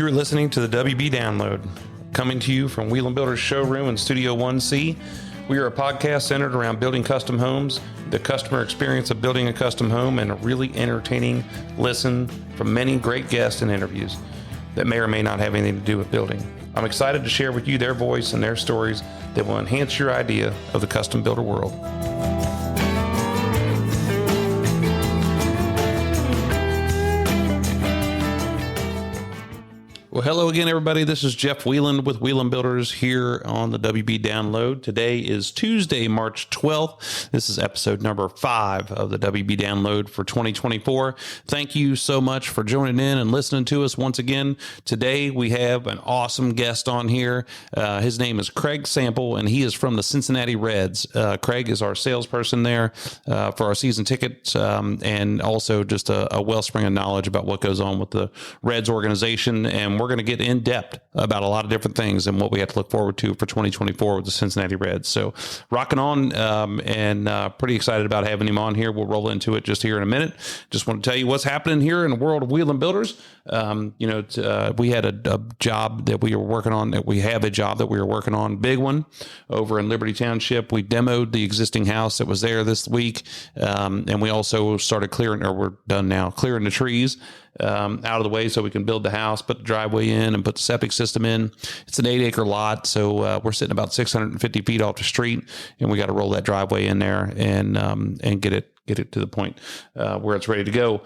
You're listening to the WB Download, coming to you from Wheel & Builder's showroom in Studio 1C. We are a podcast centered around building custom homes, the customer experience of building a custom home, and a really entertaining listen from many great guests and interviews that may or may not have anything to do with building. I'm excited to share with you their voice and their stories that will enhance your idea of the custom builder world. Well, hello again, everybody. This is Jeff Whelan with Wheel & Builders here on the WB Download. Today is Tuesday, March 12th. This is episode number 5 of the WB Download for 2024. Thank you so much for joining in and listening to us once again. Today, we have an awesome guest on here. His name is Craig Sample, and he is from the Cincinnati Reds. Craig is our salesperson there for our season tickets, and also just a wellspring of knowledge about what goes on with the Reds organization. And we're going to get in depth about a lot of different things and what we have to look forward to for 2024 with the Cincinnati Reds. So rocking on, and pretty excited about having him on here. We'll roll into it just here in a minute. Just want to tell you what's happening here in the world of Wheel & Builders. We had a job that we were working on, big one over in Liberty Township. We demoed the existing house that was there this week. And we also started clearing the trees out of the way so we can build the house, put the driveway in, and put the septic system in. It's an 8-acre lot, so we're sitting about 650 feet off the street, and we got to roll that driveway in there and get it to the point where it's ready to go.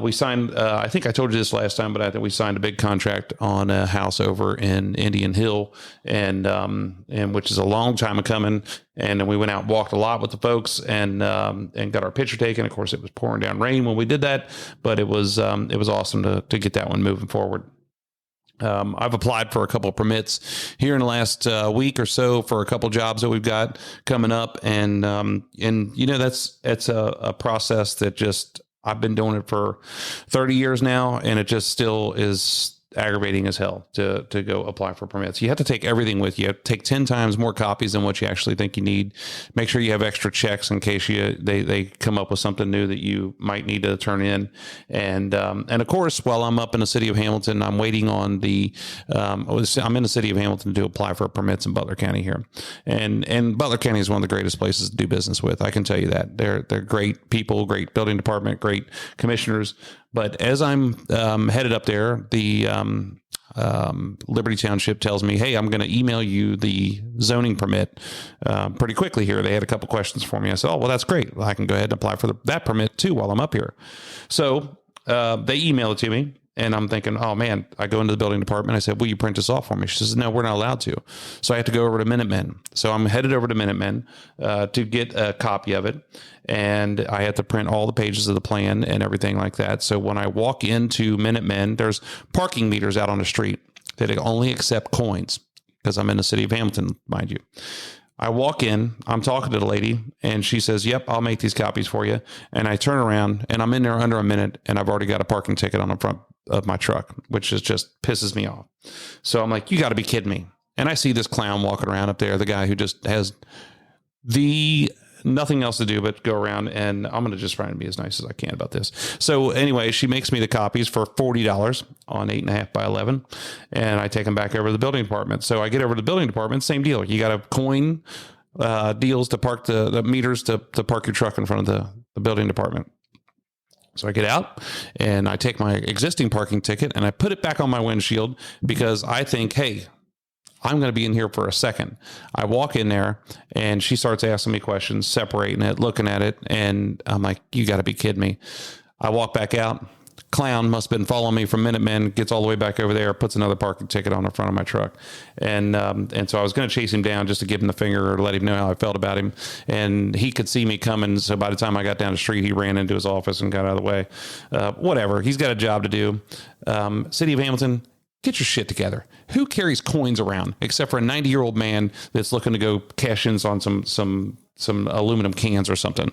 We signed, I think I told you this last time, but I think we signed a big contract on a house over in Indian Hill, and which is a long time coming. And then we went out and walked a lot with the folks and got our picture taken. Of course, it was pouring down rain when we did that, but it was awesome to get that one moving forward. I've applied for a couple of permits here in the last week or so for a couple of jobs that we've got coming up. And that's a process that just, I've been doing it for 30 years now, and it just still is aggravating as hell to go apply for permits. You have to take everything with you. You have to take 10 times more copies than what you actually think you need. Make sure you have extra checks in case they come up with something new that you might need to turn in. And of course, while I'm up in the city of Hamilton, I'm waiting on I'm in the city of Hamilton to apply for permits in Butler County here. And Butler County is one of the greatest places to do business with. I can tell you that. They're great people, great building department, great commissioners. But as I'm headed up there, the Liberty Township tells me, hey, I'm going to email you the zoning permit pretty quickly here. They had a couple questions for me. I said, oh, well, that's great. I can go ahead and apply for that permit too while I'm up here. So they email it to me. And I'm thinking, oh, man, I go into the building department. I said, will you print this off for me? She says, no, we're not allowed to. So I have to go over to Minutemen. So I'm headed over to Minutemen to get a copy of it. And I have to print all the pages of the plan and everything like that. So when I walk into Minutemen, there's parking meters out on the street that only accept coins because I'm in the city of Hamilton, mind you. I walk in, I'm talking to the lady, and she says, yep, I'll make these copies for you. And I turn around, and I'm in there under a minute, and I've already got a parking ticket on the front of my truck, which just pisses me off. So I'm like, you got to be kidding me. And I see this clown walking around up there, the guy who just has nothing else to do but go around, and I'm going to just try and be as nice as I can about this. So anyway, she makes me the copies for $40 on 8.5 by 11, and I take them back over to the building department. So I get over to the building department, same deal. You got to coin deals to park the meters to park your truck in front of the building department. So I get out and I take my existing parking ticket and I put it back on my windshield because I think, hey, I'm going to be in here for a second. I walk in there and she starts asking me questions, separating it, looking at it. And I'm like, you got to be kidding me. I walk back out. Clown must have been following me from Minutemen, gets all the way back over there, puts another parking ticket on the front of my truck. And so I was going to chase him down just to give him the finger or let him know how I felt about him. And he could see me coming. So by the time I got down the street, he ran into his office and got out of the way. Whatever. He's got a job to do. City of Hamilton, get your shit together. Who carries coins around except for a 90-year-old man that's looking to go cash in on some aluminum cans or something?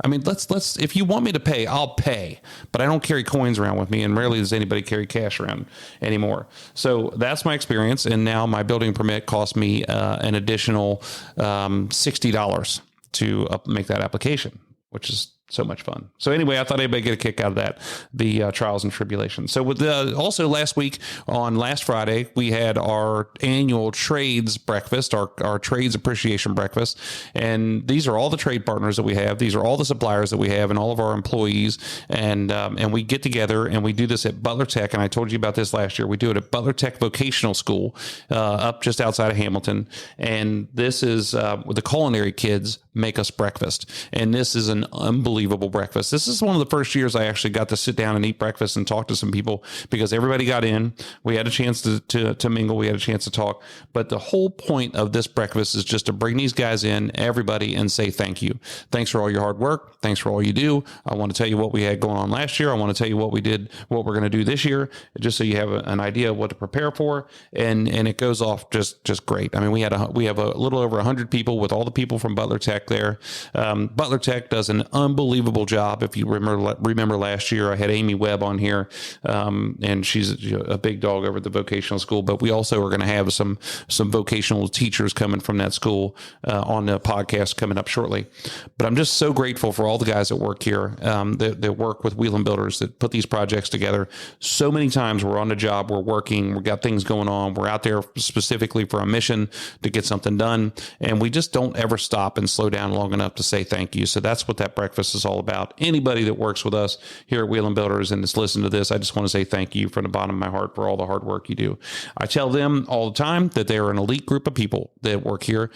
I mean, let's, if you want me to pay, I'll pay, but I don't carry coins around with me, and rarely does anybody carry cash around anymore. So that's my experience. And now my building permit cost me an additional $60 to make that application, which is So much fun. So anyway, I thought everybody get a kick out of that, the trials and tribulations. So with also last week on last Friday, we had our annual trades breakfast, our trades appreciation breakfast. And these are all the trade partners that we have. These are all the suppliers that we have and all of our employees. And we get together and we do this at Butler Tech. And I told you about this last year. We do it at Butler Tech Vocational School up just outside of Hamilton. And this is the culinary kids make us breakfast. And this is an unbelievable breakfast. This is one of the first years I actually got to sit down and eat breakfast and talk to some people because everybody got in. We had a chance to mingle. We had a chance to talk. But the whole point of this breakfast is just to bring these guys in, everybody, and say thank you. Thanks for all your hard work. Thanks for all you do. I want to tell you what we had going on last year. I want to tell you what we did, what we're going to do this year, just so you have an idea of what to prepare for. And it goes off just great. I mean, we have a little over 100 people with all the people from Butler Tech there. Butler Tech does an unbelievable job. If you remember last year, I had Amy Webb on here, and she's a big dog over at the vocational school. But we also are going to have some vocational teachers coming from that school on the podcast coming up shortly. But I'm just so grateful for all the guys that work here, that work with Wheeling Builders, that put these projects together. So many times we're on the job, we're working, we've got things going on, we're out there specifically for a mission to get something done, and we just don't ever stop and slow down long enough to say thank you. So that's what that breakfast is all about. Anybody that works with us here at Wheeling Builders and that's listened to this, I just want to say thank you from the bottom of my heart for all the hard work you do. I tell them all the time that they're an elite group of people that work here.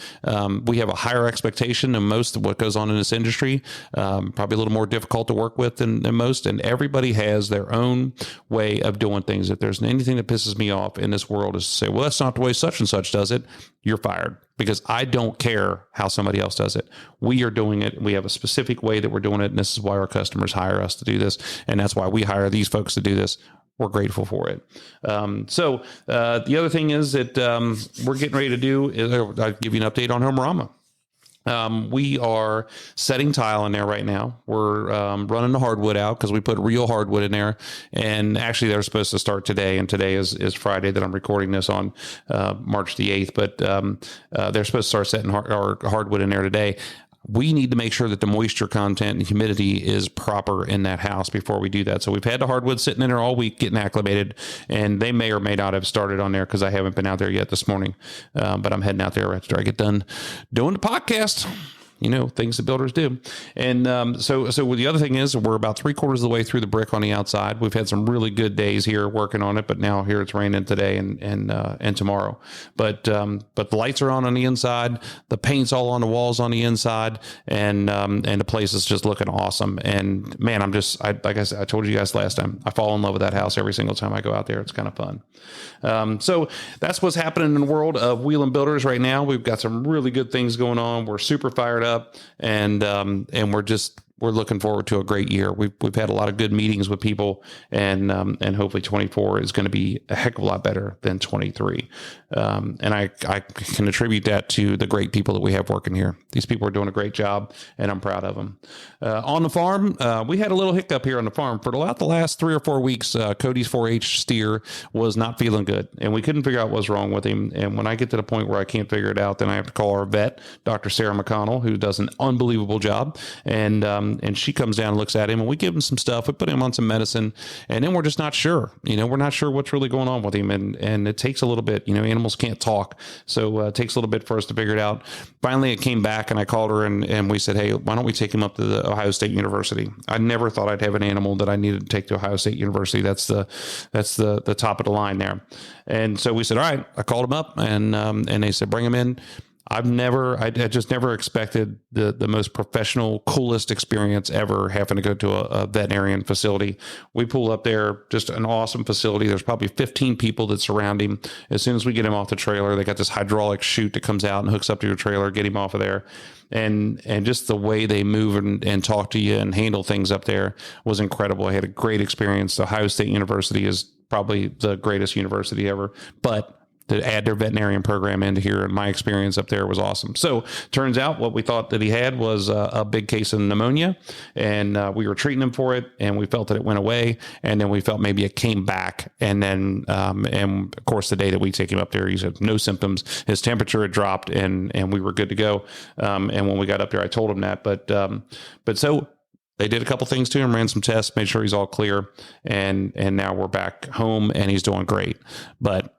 We have a higher expectation than most of what goes on in this industry, probably a little more difficult to work with than most, and everybody has their own way of doing things. If there's anything that pisses me off in this world is to say, well, that's not the way such and such does it, you're fired. Because I don't care how somebody else does it. We are doing it. We have a specific way that we're doing it. And this is why our customers hire us to do this. And that's why we hire these folks to do this. We're grateful for it. So the other thing is that we're getting ready to do is I'll give you an update on Homerama. We are setting tile in there right now. We're running the hardwood out because we put real hardwood in there. And actually, they're supposed to start today. And today is Friday that I'm recording this on, March the 8th. But they're supposed to start setting our hardwood in there today. We need to make sure that the moisture content and humidity is proper in that house before we do that. So we've had the hardwood sitting in there all week getting acclimated, and they may or may not have started on there because I haven't been out there yet this morning. But I'm heading out there after I get done doing the podcast. You know, things that builders do. And so the other thing is we're about 3/4 of the way through the brick on the outside. We've had some really good days here working on it, but now here it's raining today and tomorrow. But the lights are on the inside. The paint's all on the walls on the inside, and the place is just looking awesome. And man, like I said, I told you guys last time, I fall in love with that house every single time I go out there. It's kind of fun. So that's what's happening in the world of Wheeling Builders right now. We've got some really good things going on. We're super fired up. And we're looking forward to a great year. We've had a lot of good meetings with people, and hopefully 24 is going to be a heck of a lot better than 23. And I can attribute that to the great people that we have working here. These people are doing a great job, and I'm proud of them. On the farm, we had a little hiccup here on the farm for about the last 3 or 4 weeks. Cody's 4-H steer was not feeling good, and we couldn't figure out what's wrong with him. And when I get to the point where I can't figure it out, then I have to call our vet, Dr. Sarah McConnell, who does an unbelievable job. And she comes down and looks at him, and we give him some stuff. We put him on some medicine, and then we're just not sure. We're not sure what's really going on with him. And it takes a little bit. Animals can't talk. So it takes a little bit for us to figure it out. Finally, it came back, and I called her, and we said, hey, why don't we take him up to the Ohio State University? I never thought I'd have an animal that I needed to take to Ohio State University. That's the top of the line there. And so we said, all right. I called him up, and they said, bring him in. I just never expected the most professional, coolest experience ever having to go to a veterinarian facility. We pull up there, just an awesome facility. There's probably 15 people that surround him. As soon as we get him off the trailer, they got this hydraulic chute that comes out and hooks up to your trailer, get him off of there. And just the way they move and talk to you and handle things up there was incredible. I had a great experience. The Ohio State University is probably the greatest university ever, but to add their veterinarian program into here, and my experience up there was awesome. So turns out what we thought that he had was a big case of pneumonia, and we were treating him for it, and we felt that it went away, and then we felt maybe it came back, and then and of course the day that we take him up there, he had no symptoms. His temperature had dropped, and we were good to go. And when we got up there, I told him that, but so they did a couple things to him, ran some tests, made sure he's all clear, and now we're back home and he's doing great. But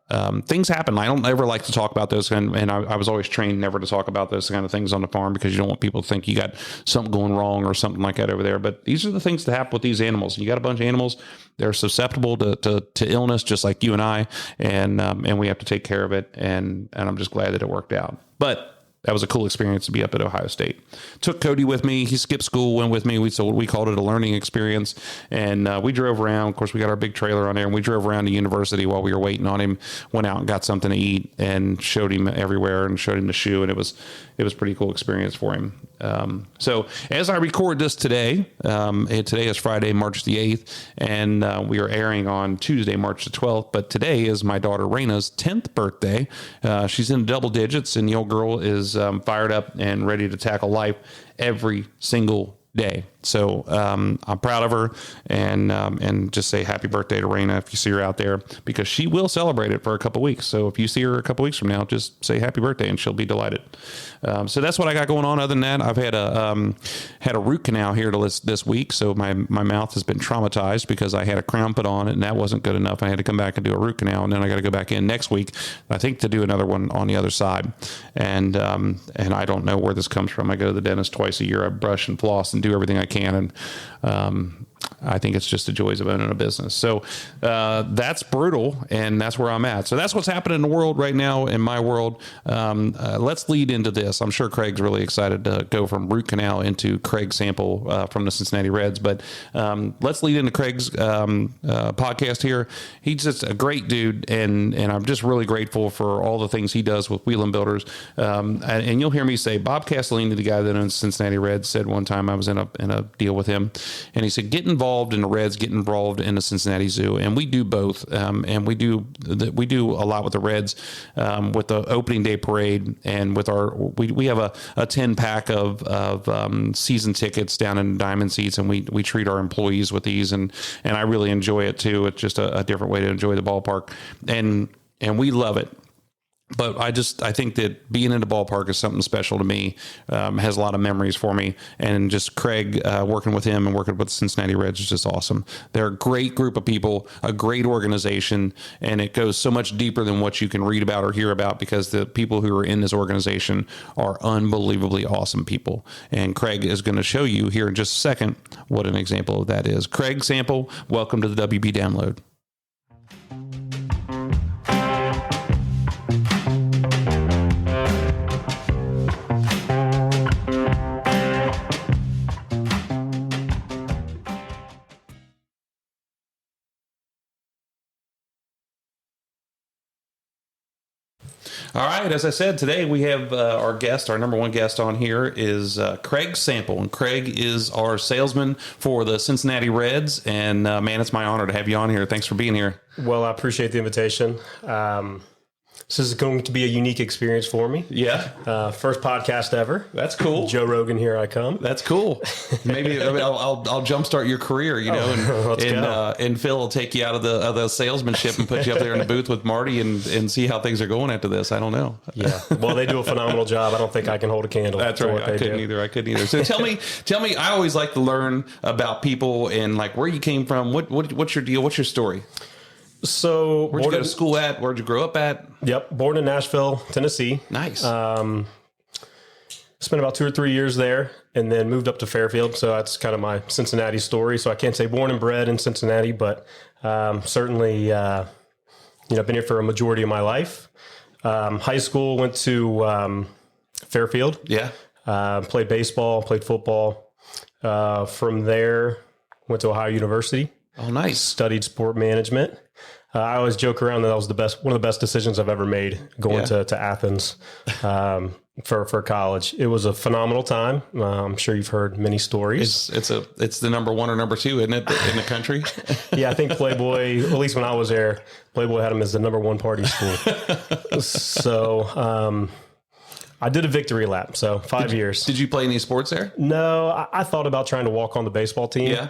things happen. I don't ever like to talk about those, and I was always trained never to talk about those kind of things on the farm because you don't want people to think you got something going wrong or something like that over there. But these are the things that happen with these animals. You got a bunch of animals, they're susceptible to illness, just like you and I, and we have to take care of it. And I'm just glad that it worked out. But that was a cool experience to be up at Ohio State. Took Cody with me. He skipped school, went with me. We called it a learning experience. And we drove around. Of course, we got our big trailer on there, and we drove around the university while we were waiting on him, went out and got something to eat and showed him everywhere and showed him the shoe. And it was a pretty cool experience for him. So as I record this today, today is Friday, March the 8th, and we are airing on Tuesday, March the 12th. But today is my daughter Raina's 10th birthday. She's in double digits, and the old girl is fired up and ready to tackle life every single day. So I'm proud of her, and just say happy birthday to Raina if you see her out there, because she will celebrate it for a couple weeks. So if you see her a couple weeks from now, just say happy birthday and she'll be delighted. So that's what I got going on. Other than that, I've had a root canal here this week. So my mouth has been traumatized because I had a crown put on it and that wasn't good enough. I had to come back and do a root canal, and then I got to go back in next week, I think, to do another one on the other side. And I don't know where this comes from. I go to the dentist twice a year. I brush and floss and do everything I can. And I think it's just the joys of owning a business. So that's brutal, and that's where I'm at. So that's what's happening in the world right now, in my world. Let's lead into this. I'm sure Craig's really excited to go from root canal into Craig Sample from the Cincinnati Reds. But let's lead into Craig's podcast here. He's just a great dude, and I'm just really grateful for all the things he does with Wheeling Builders. And you'll hear me say, Bob Castellini, the guy that owns Cincinnati Reds, said one time, I was in a deal with him, and he said, get involved in the Reds, get involved in the Cincinnati Zoo. And we do both. And we do a lot with the Reds, with the opening day parade, and with we have a 10-pack of season tickets down in Diamond Seats, and we treat our employees with these, and I really enjoy it too. It's just a different way to enjoy the ballpark, and we love it. But I think that being in the ballpark is something special to me, has a lot of memories for me. And just Craig, working with him and working with the Cincinnati Reds is just awesome. They're a great group of people, a great organization, and it goes so much deeper than what you can read about or hear about, because the people who are in this organization are unbelievably awesome people. And Craig is going to show you here in just a second what an example of that is. Craig Sample, welcome to the WB Download. All right, as I said, today we have our number one guest on here is Craig Sample. And Craig is our salesman for the Cincinnati Reds. And man, it's my honor to have you on here. Thanks for being here. Well, I appreciate the invitation. This is going to be a unique experience for me. Yeah. First podcast ever. That's cool. Joe Rogan, here I come. That's cool. Maybe I'll jumpstart your career, and Phil will take you out of the salesmanship and put you up there in the booth with Marty and see how things are going after this. I don't know. Yeah. Well, they do a phenomenal job. I don't think I can hold a candle. That's right. I couldn't either. So tell me, I always like to learn about people and like where you came from. What's your deal? What's your story? So where'd you go to school at? Where'd you grow up at? Yep. Born in Nashville, Tennessee. Nice. Spent about 2 or 3 years there, and then moved up to Fairfield. So that's kind of my Cincinnati story. So I can't say born and bred in Cincinnati, but certainly, been here for a majority of my life. High school, went to Fairfield. Yeah. Played baseball, played football. From there, went to Ohio University. Oh, nice. Studied sport management. I always joke around that was one of the best decisions I've ever made, going to Athens for college. It was a phenomenal time. I'm sure you've heard many stories. It's the number one or number two, isn't it, in the country? Yeah, I think Playboy, at least when I was there, Playboy had them as the number one party school. So I did a victory lap. So 5 years. Did you play any sports there? No, I thought about trying to walk on the baseball team. Yeah.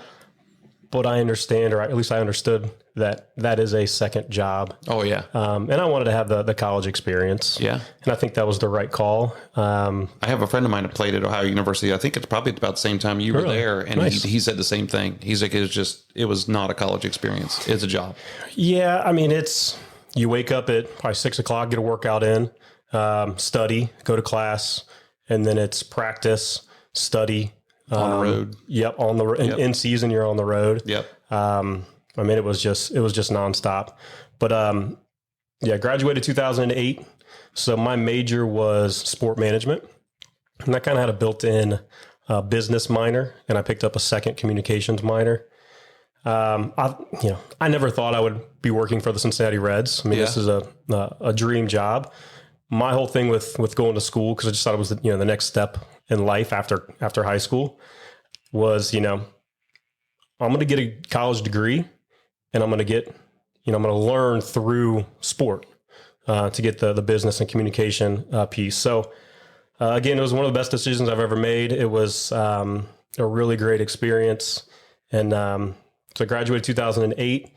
but I understand, or at least I understood that is a second job. Oh yeah. And I wanted to have the college experience. Yeah. And I think that was the right call. I have a friend of mine that played at Ohio University. I think it's probably about the same time you were there. And Nice. he said the same thing. He's like, it was not a college experience. It's a job. Yeah. I mean, you wake up at probably 6 o'clock, get a workout in, study, go to class, and then it's practice, study. On the road. Yep. In season, you're on the road. Yep. I mean, it was just nonstop, but, graduated 2008. So my major was sport management, and I kind of had a built-in, business minor, and I picked up a second communications minor. I never thought I would be working for the Cincinnati Reds. I mean, This is a dream job. My whole thing with going to school, cause I just thought it was, the next step in life after high school was, I'm going to get a college degree, and I'm going to learn through sport, to get the business and communication, piece. So, again, it was one of the best decisions I've ever made. It was, a really great experience. And, so I graduated 2008,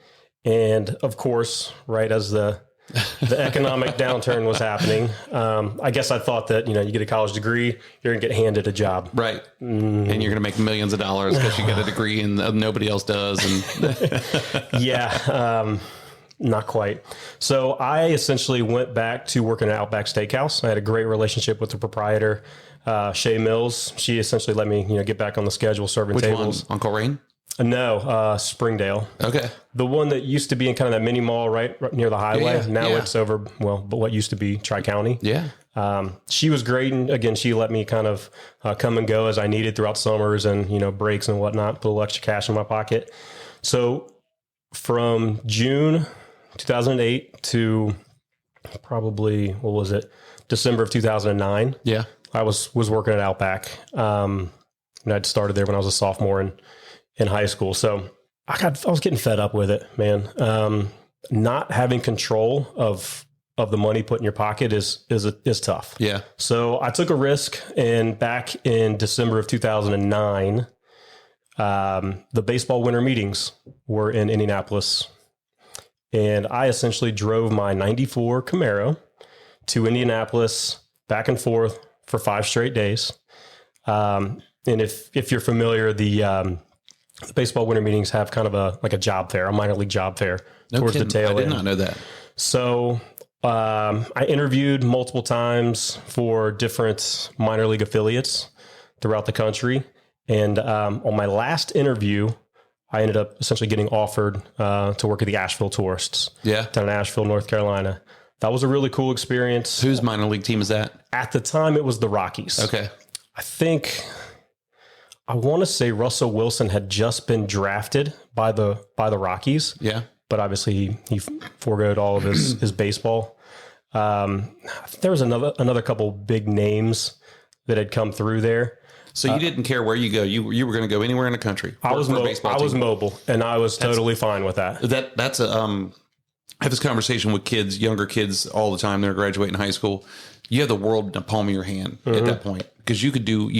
and of course, right as the economic downturn was happening, I guess I thought that, you get a college degree, you're going to get handed a job. Right. And you're going to make millions of dollars because you got a degree and nobody else does. And Yeah. Not quite. So I essentially went back to working at Outback Steakhouse. I had a great relationship with the proprietor, Shay Mills. She essentially let me, get back on the schedule, serving which tables. one? Uncle Rain? No, Springdale. Okay. The one that used to be in kind of that mini mall right near the highway. Yeah, now yeah. it's over, but what used to be Tri-County. Yeah. She was great. And again, she let me kind of come and go as I needed throughout summers and, breaks and whatnot, put a little extra cash in my pocket. So from June 2008 to probably, December of 2009. Yeah. I was working at Outback. And I'd started there when I was a sophomore in high school. So I was getting fed up with it, man. Not having control of the money put in your pocket is tough. Yeah. So I took a risk, and back in December of 2009, the baseball winter meetings were in Indianapolis, and I essentially drove my 94 Camaro to Indianapolis back and forth for 5 straight days. And if you're familiar, the baseball winter meetings have kind of a job fair, a minor league job fair towards the tail end. I did not know that. So I interviewed multiple times for different minor league affiliates throughout the country. And on my last interview, I ended up essentially getting offered to work at the Asheville Tourists. Yeah. Down in Asheville, North Carolina. That was a really cool experience. Whose minor league team is that? At the time, it was the Rockies. Okay. I want to say Russell Wilson had just been drafted by the Rockies. Yeah. But obviously he foregoed all of his baseball. There was another couple big names that had come through there. So you didn't care where you go. You were going to go anywhere in the country. I was mobile, and I was totally fine with that. That's I have this conversation with younger kids all the time. They're graduating high school. You have the world in the palm of your hand at that point, because you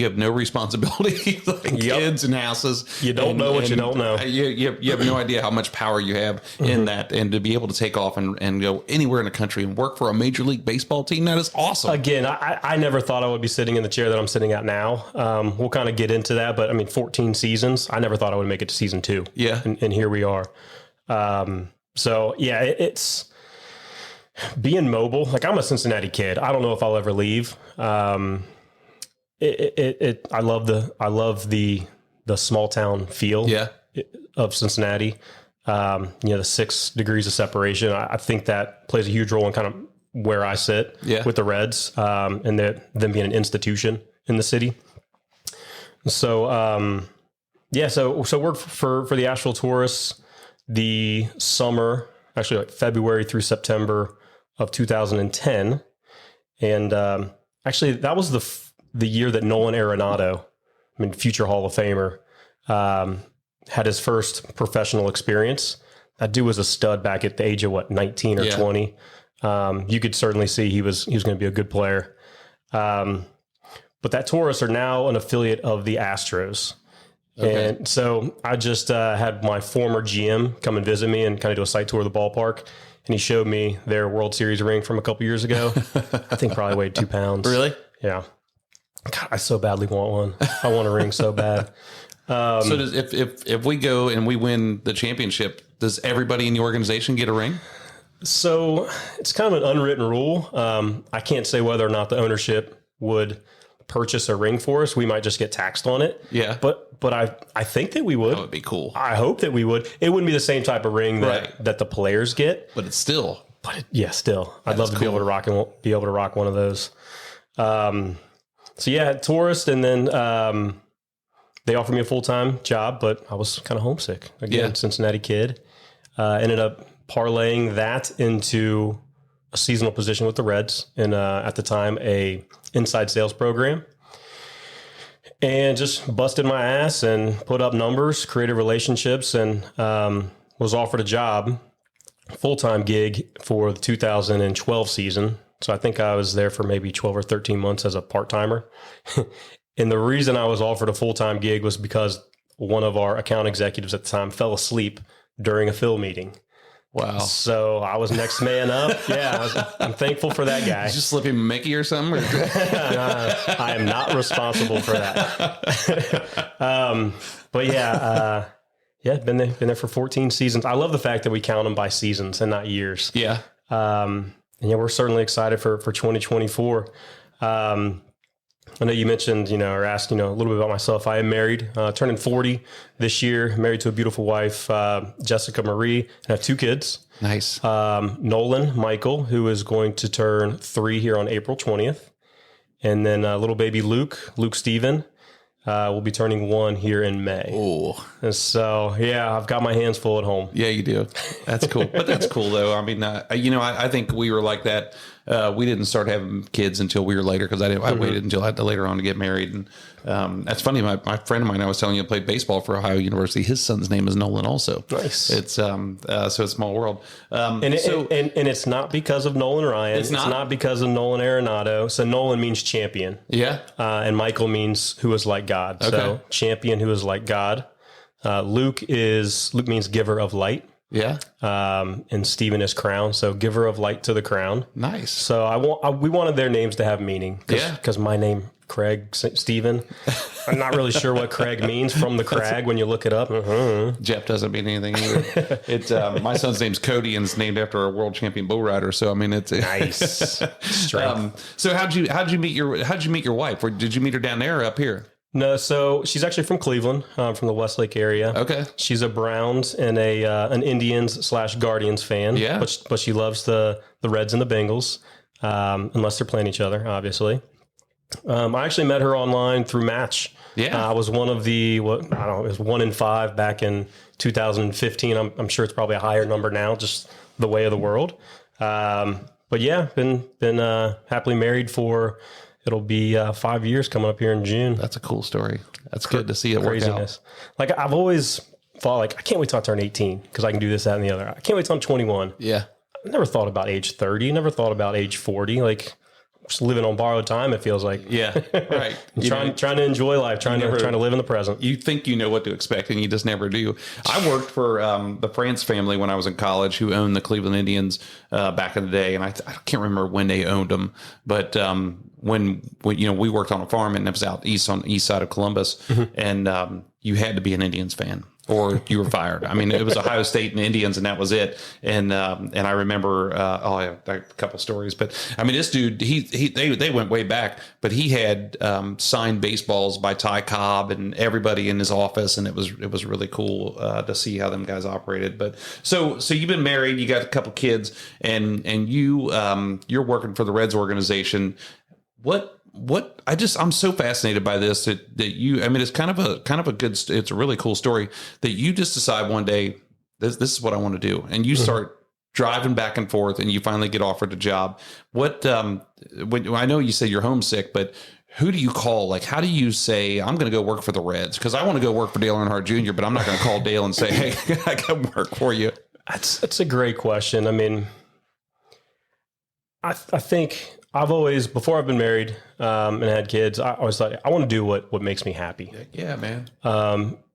have no responsibility, like kids and houses. You don't know what you don't know. You have no idea how much power you have in that, and to be able to take off and go anywhere in the country and work for a major league baseball team, that is awesome. Again, I never thought I would be sitting in the chair that I'm sitting at now. We'll kind of get into that, but I mean, 14 seasons. I never thought I would make it to season 2. Yeah. And here we are. So yeah, it's being mobile. Like, I'm a Cincinnati kid. I don't know if I'll ever leave. I love the small town feel of Cincinnati. The 6 degrees of separation. I think that plays a huge role in kind of where I sit with the Reds, and them being an institution in the city. So, so worked for the Asheville Tourists the summer, actually like February through September of 2010. And actually that was the year that Nolan Arenado, future Hall of Famer, had his first professional experience. That dude was a stud back at the age of 19 or 20. You could certainly see he was going to be a good player. But that Taurus are now an affiliate of the Astros. Okay. And so I just had my former GM come and visit me and kind of do a site tour of the ballpark. And he showed me their World Series ring from a couple years ago. I think probably weighed 2 pounds. Really? Yeah. God, I so badly want one. I want a ring so bad. So if we go and we win the championship, does everybody in the organization get a ring? So it's kind of an unwritten rule. I can't say whether or not the ownership would purchase a ring for us. We might just get taxed on it. Yeah. But I think that we would. That would be cool. I hope that we would. It wouldn't be the same type of ring that the players get. But it's still. Still. I'd love to be able to rock one of those. So yeah, tourist, and then they offered me a full-time job, but I was kind of homesick. Again, Cincinnati kid. Ended up parlaying that into a seasonal position with the Reds in, at the time, a inside sales program. And just busted my ass and put up numbers, created relationships, and was offered a job, full-time gig for the 2012 season. So I think I was there for maybe 12 or 13 months as a part-timer. And the reason I was offered a full-time gig was because one of our account executives at the time fell asleep during a fill meeting. Wow. So I was next man up. Yeah, I'm thankful for that guy. Did you slip him a Mickey or something? I am not responsible for that. But yeah, been there for 14 seasons. I love the fact that we count them by seasons and not years. Yeah. And yeah, we're certainly excited for 2024. I know you mentioned, or asked, a little bit about myself. I am married, turning 40 this year, married to a beautiful wife, Jessica Marie, and have 2 kids. Nice. Nolan Michael, who is going to turn 3 here on April 20th. And then little baby Luke Steven, will be turning 1 here in May. Oh. And so, yeah, I've got my hands full at home. Yeah, you do. That's cool. But that's cool, though. I mean, I think we were like that. We didn't start having kids until we were later because I waited until later on to get married. And that's funny. My friend of mine, I was telling you, played baseball for Ohio University. His son's name is Nolan also. Nice. It's so it's a small world. And it's not because of Nolan Ryan. It's not because of Nolan Arenado. So Nolan means champion. Yeah. And Michael means who is like God. Okay. So champion who is like God. Luke means giver of light. Yeah. And Stephen is crown. So giver of light to the crown. Nice. So we wanted their names to have meaning. Because my name, Craig Stephen, I'm not really sure what Craig means from the crag when you look it up. Jeff doesn't mean anything either. It's my son's name's Cody and it's named after a world champion bull rider. So I mean, it's nice. So how'd you meet your wife? Or did you meet her down there or up here? No, so she's actually from Cleveland, from the Westlake area. Okay. She's a Browns and an Indians/Guardians fan. Yeah. But she loves the Reds and the Bengals, unless they're playing each other, obviously. I actually met her online through Match. Yeah. I was one of it was 1 in 5 back in 2015. I'm sure it's probably a higher number now, just the way of the world. But yeah, been happily married for. It'll be 5 years coming up here in June. That's a cool story. That's good to see it work out. Like I've always thought, I can't wait till I turn 18 because I can do this, that, and the other. I can't wait till I'm 21. Yeah. I never thought about age 30. Never thought about age 40. Like just living on borrowed time. It feels like. Yeah. Right. trying to enjoy life. Trying to live in the present. You think you know what to expect, and you just never do. I worked for the France family when I was in college, who owned the Cleveland Indians back in the day, and I can't remember when they owned them, but when we worked on a farm and it was out on the east side of Columbus, and you had to be an Indians fan or you were fired. I mean, it was Ohio State and Indians, and that was it. And I remember, I have a couple stories, but I mean, this dude, they went way back, but he had signed baseballs by Ty Cobb and everybody in his office, and it was really cool to see how them guys operated. But so you've been married, you got a couple kids, and you're working for the Reds organization. I'm so fascinated by this that you, I mean, it's kind of a good, it's a really cool story that you just decide one day, this is what I want to do. And you start driving back and forth and you finally get offered a job. I know you say you're homesick, but who do you call? Like, how do you say, I'm going to go work for the Reds? Because I want to go work for Dale Earnhardt Jr., but I'm not going to call Dale and say, hey, I can work for you. That's a great question. I mean, I think I've always, before I've been married and had kids, I always thought I want to do what makes me happy. Yeah, man.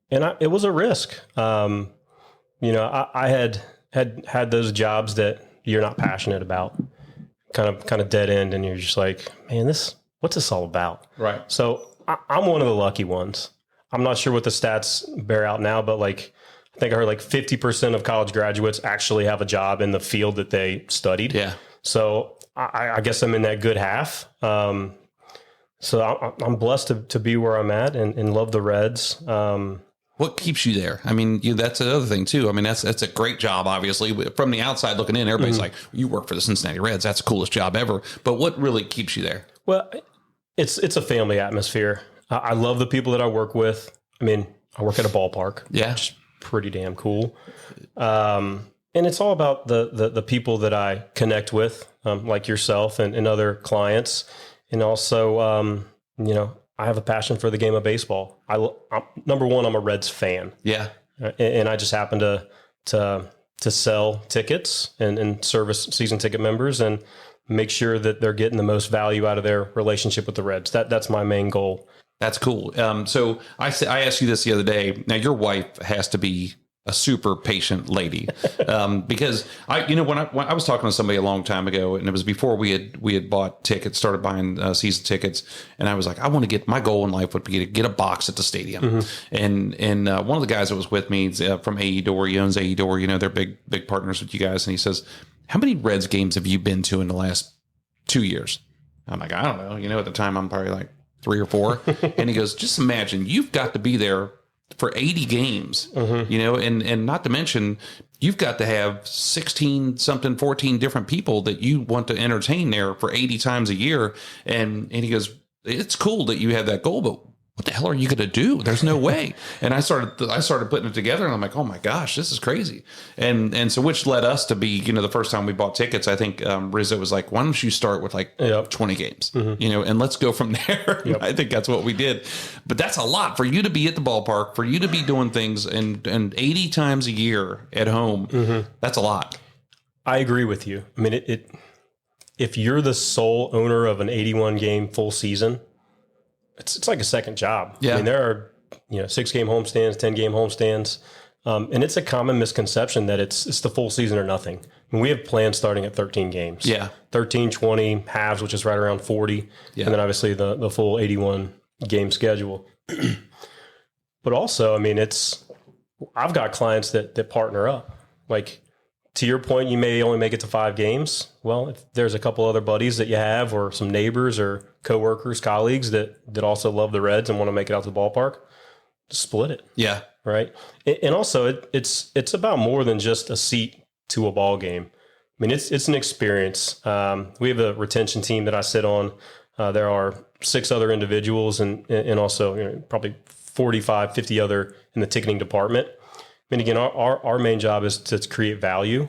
It was a risk. I had those jobs that you're not passionate about, kind of dead end, and you're just like, man, what's this all about? Right. So I'm one of the lucky ones. I'm not sure what the stats bear out now, but like, I think I heard like 50% of college graduates actually have a job in the field that they studied. Yeah. So I guess I'm in that good half. So I'm blessed to be where I'm at and love the Reds. What keeps you there? I mean, that's another thing too. I mean, that's a great job. Obviously, from the outside looking in, everybody's like, "You work for the Cincinnati Reds. That's the coolest job ever." But what really keeps you there? Well, it's a family atmosphere. I love the people that I work with. I mean, I work at a ballpark. Yeah, which is pretty damn cool. And it's all about the people that I connect with, like yourself and other clients, and also I have a passion for the game of baseball. I'm number one, I'm a Reds fan. Yeah. And I just happen to sell tickets and service season ticket members and make sure that they're getting the most value out of their relationship with the Reds. That's my main goal. That's cool. So I asked you this the other day. Now your wife has to be a super patient lady, because when I was talking to somebody a long time ago, and it was before we had bought tickets, started buying season tickets, and I was like, my goal in life would be to get a box at the stadium. And one of the guys that was with me from AE Door, he owns AE Door, they're big partners with you guys, and he says, "How many Reds games have you been to in the last 2 years?" I'm like, "I don't know." At the time I'm probably like 3 or 4, and he goes, "Just imagine you've got to be there for 80 games, and not to mention you've got to have 14 different people that you want to entertain there for 80 times a year." And he goes, "It's cool that you have that goal, but what the hell are you going to do? There's no way." And I started putting it together, and I'm like, "Oh my gosh, this is crazy." And so which led us to be, the first time we bought tickets, I think Rizzo was like, "Why don't you start with like 20 games, and let's go from there." Yep. I think that's what we did. But that's a lot for you to be at the ballpark, for you to be doing things and 80 times a year at home. That's a lot. I agree with you. I mean, if you're the sole owner of an 81 game full season, it's like a second job. Yeah. I mean, there are 6-game homestands, 10-game homestands, and it's a common misconception that it's the full season or nothing. I mean, we have plans starting at 13 games. Yeah, 13, 20 halves, which is right around 40, and then obviously the full 81 game schedule. But also, I mean, I've got clients that partner up. Like, to your point, you may only make it to 5 games. Well, if there's a couple other buddies that you have, or some neighbors or coworkers, colleagues that also love the Reds and want to make it out to the ballpark, split it. Yeah. Right. And also it's about more than just a seat to a ball game. I mean, it's an experience. We have a retention team that I sit on. There are 6 other individuals and also probably 45, 50 other in the ticketing department. I mean, again, our main job is to create value,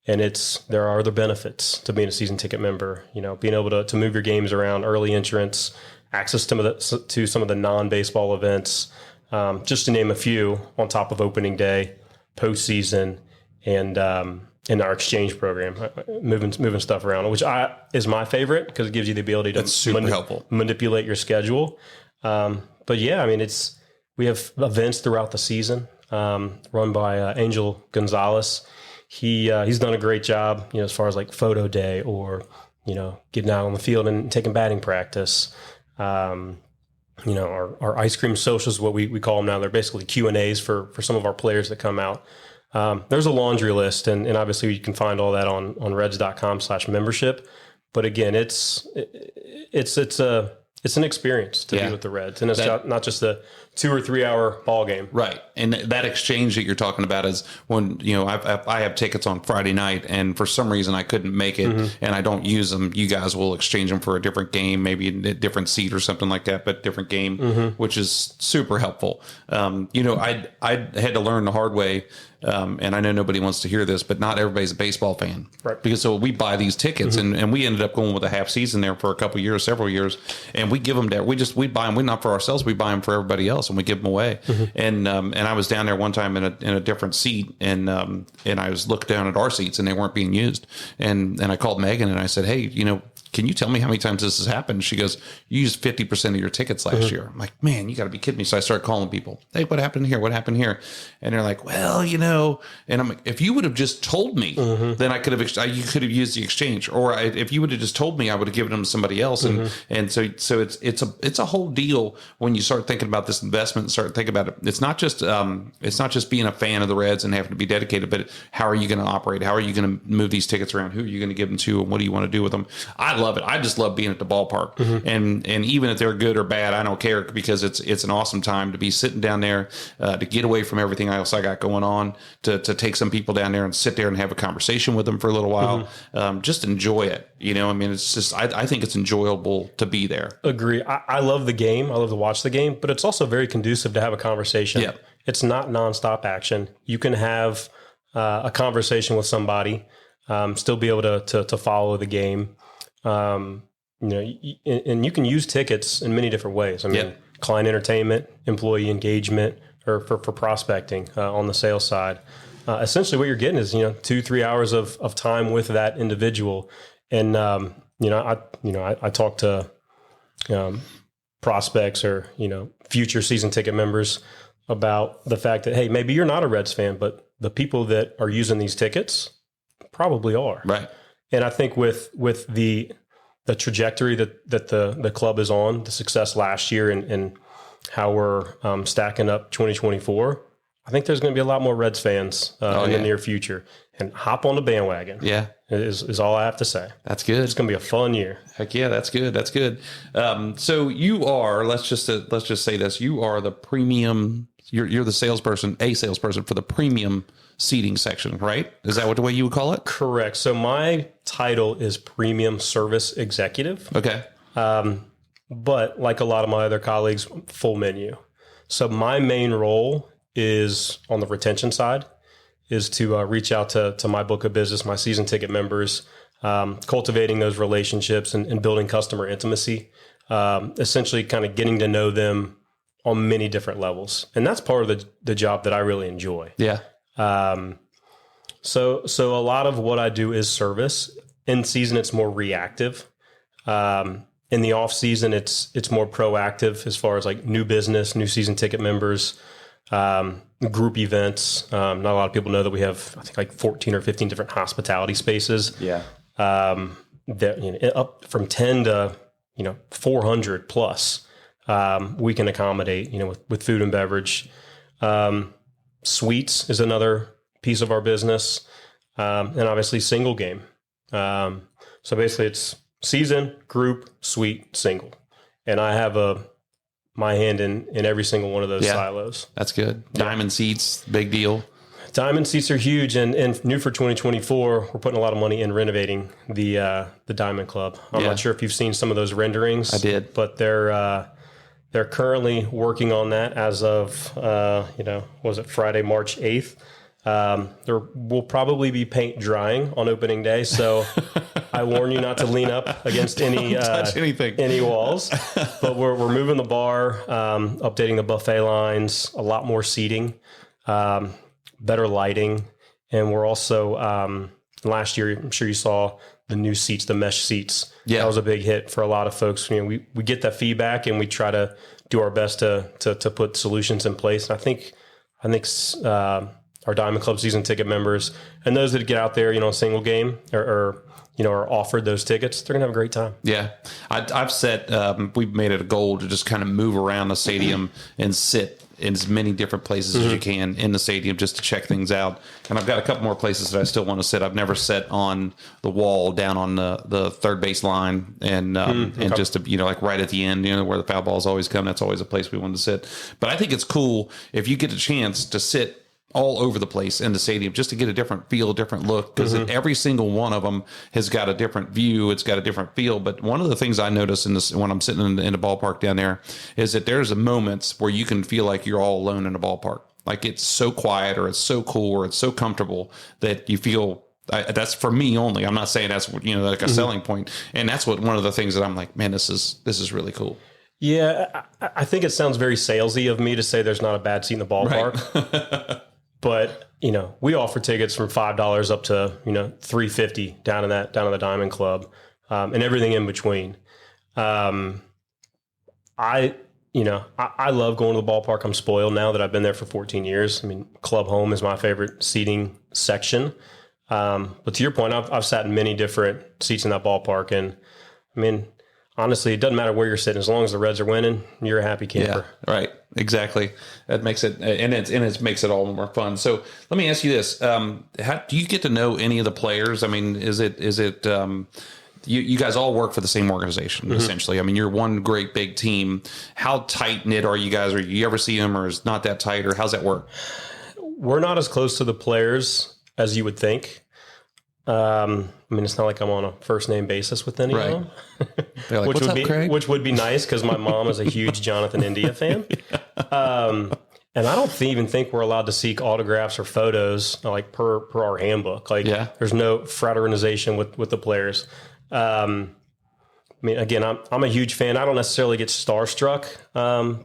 and there are other benefits to being a season ticket member. Being able to move your games around, early entrance, access to some of the non-baseball events, just to name a few, on top of opening day, postseason, and our exchange program, moving stuff around, which is my favorite because it gives you the ability to helpful. Manipulate your schedule. But yeah, I mean, we have events throughout the season. Run by Angel Gonzalez. He's done a great job, as far as like photo day or, getting out on the field and taking batting practice. Our ice cream socials, what we call them now, they're basically Q&As for some of our players that come out. There's a laundry list, and obviously you can find all that on reds.com/membership. But again, it's an experience to be with the Reds, and it's not just a 2 or 3 hour ball game. Right. And that exchange that you're talking about is when, I have tickets on Friday night, and for some reason I couldn't make it and I don't use them. You guys will exchange them for a different game, maybe a different seat or something like that, but different game, which is super helpful. I had to learn the hard way. And I know nobody wants to hear this, but not everybody's a baseball fan, right? Because so we buy these tickets, and we ended up going with a half season there for a couple of years, several years, and we give them there. We buy them. We not for ourselves. We buy them for everybody else, and we give them away. And I was down there one time in a different seat, and I was looked down at our seats, and they weren't being used. And I called Megan and I said, "Hey, can you tell me how many times this has happened? She goes, you used 50% of your tickets last year. I'm like, man, you got to be kidding me. So I start calling people. Hey, what happened here? What happened here? And they're like, well, and I'm like, if you would have just told me, then I could have, you could have used the exchange. Or if you would have just told me, I would have given them to somebody else. And so it's a whole deal when you start thinking about this investment and start thinking about it. It's not just being a fan of the Reds and having to be dedicated, but how are you going to operate? How are you going to move these tickets around? Who are you going to give them to? And what do you want to do with them? I love it. I just love being at the ballpark. And even if they're good or bad, I don't care, because it's an awesome time to be sitting down there, to get away from everything else I got going on, to take some people down there and sit there and have a conversation with them for a little while. Just enjoy it. I mean, it's just, I think it's enjoyable to be there. Agree. I love the game. I love to watch the game, but it's also very conducive to have a conversation. Yeah. It's not nonstop action. You can have a conversation with somebody, still be able to follow the game. And you can use tickets in many different ways. I mean, client entertainment, employee engagement, or for prospecting on the sales side. Essentially what you're getting is, 2-3 hours of time with that individual. And, I talk to prospects or, future season ticket members about the fact that, hey, maybe you're not a Reds fan, but the people that are using these tickets probably are. Right. And I think with the trajectory that the club is on, the success last year and how we're stacking up 2024, I think there's going to be a lot more Reds fans in the near future. And hop on the bandwagon. Yeah. Is all I have to say. That's good. It's going to be a fun year. Heck yeah, that's good. That's good. So you are, let's just say this, you are the premium, you're the salesperson for the premium seating section, right? Is that the way you would call it? Correct. So my title is Premium Service Executive. Okay. But like a lot of my other colleagues, full menu. So my main role is on the retention side, is to reach out to my book of business, my season ticket members, cultivating those relationships and building customer intimacy, essentially kind of getting to know them on many different levels. And that's part of the job that I really enjoy. Yeah. So a lot of what I do is service. In season, it's more reactive. In the off season, it's more proactive as far as like new business, new season ticket members, group events. Not a lot of people know that we have, I think, like 14 or 15 different hospitality spaces. Yeah. That up from 10 to 400 plus. We can accommodate with food and beverage. Suites is another piece of our business, and obviously single game. So basically, it's season, group, suite, single, and I have my hand in every single one of those silos. That's good. Diamond seats, big deal. Diamond seats are huge, and new for 2024, we're putting a lot of money in renovating the Diamond Club. I'm not sure if you've seen some of those renderings. I did, but they're currently working on that as of was it Friday, March 8th. There will probably be paint drying on opening day, so I warn you not to lean up against touch anything, any walls. But we're moving the bar, updating the buffet lines, a lot more seating, better lighting, and we're also last year, I'm sure you saw the new seats, the mesh seats. Yeah, that was a big hit for a lot of folks. We get that feedback and we try to do our best to put solutions in place. And I think our Diamond Club season ticket members and those that get out there, single game or are offered those tickets, they're gonna have a great time. Yeah, I've set. We've made it a goal to just kind of move around the stadium and sit in as many different places as you can in the stadium just to check things out. And I've got a couple more places that I still want to sit. I've never sat on the wall down on the third base line and just to, like right at the end, where the foul balls always come. That's always a place we want to sit. But I think it's cool if you get a chance to sit all over the place in the stadium just to get a different feel, different look, because every single one of them has got a different view. It's got a different feel. But one of the things I notice when I'm sitting in the ballpark down there is that there's moments where you can feel like you're all alone in the ballpark. Like it's so quiet or it's so cool or it's so comfortable that you feel that's for me only. I'm not saying that's, like a selling point. And that's one of the things that I'm like, man, this is really cool. Yeah. I think it sounds very salesy of me to say there's not a bad seat in the ballpark. Right. But, we offer tickets from $5 up to, $3.50 down in the Diamond Club. and everything in between. I love going to the ballpark. I'm spoiled now that I've been there for 14 years. I mean, club home is my favorite seating section. But to your point, I've sat in many different seats in that ballpark. And I mean, honestly, it doesn't matter where you're sitting. As long as the Reds are winning, you're a happy camper. Yeah, right. Exactly. That makes it, and it makes it all more fun. So let me ask you this. How do you get to know any of the players? I mean, is it, you guys all work for the same organization, essentially. I mean, you're one great big team. How tight knit are you guys? Or you ever see them, or is not that tight, or how's that work? We're not as close to the players as you would think. I mean, it's not like I'm on a first name basis with any of them, They're like, what's up, Craig? Which would be nice because my mom is a huge Jonathan India fan. And I don't even think we're allowed to seek autographs or photos like per our handbook. Like, there's no fraternization with the players. I mean, again, I'm a huge fan. I don't necessarily get starstruck.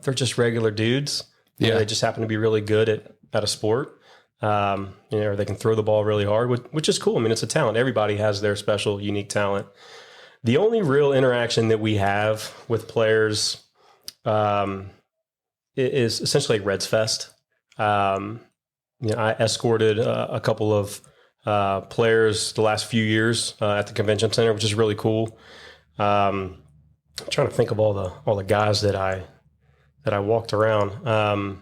They're just regular dudes. You know, they just happen to be really good at a sport. Or they can throw the ball really hard, which is cool. I mean, it's a talent. Everybody has their special, unique talent. The only real interaction that we have with players is essentially like Reds Fest. I escorted a couple of players the last few years at the convention center, which is really cool. I'm trying to think of all the guys that I walked around.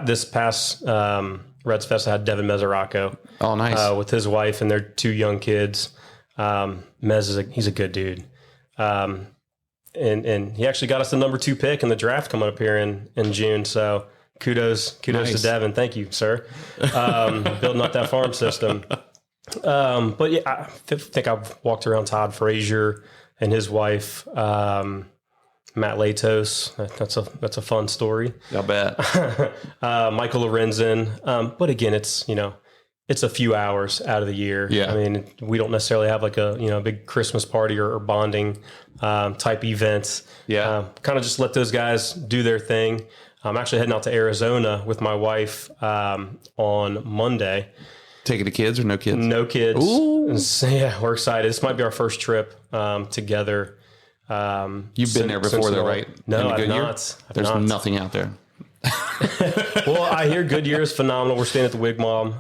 This past Reds Fest, I had Devin Mesoraco. Oh, nice. With his wife and their 2 young kids. Mez he's a good dude. And he actually got us the number 2 pick in the draft coming up here in June. So kudos to Devin. Thank you, sir. Building up that farm system. But yeah, I think I've walked around Todd Frazier and his wife, Matt Latos. That's a fun story. I'll bet. Michael Lorenzen. But again, it's a few hours out of the year. Yeah. I mean, we don't necessarily have like a big Christmas party or bonding type events. Yeah. Kind of just let those guys do their thing. I'm actually heading out to Arizona with my wife on Monday. Taking the kids or no kids? No kids. Ooh. So, yeah, we're excited. This might be our first trip together. You've been there before, though, right? No, I've not. There's nothing out there. Well, I hear Goodyear is phenomenal. We're staying at the Wigwam,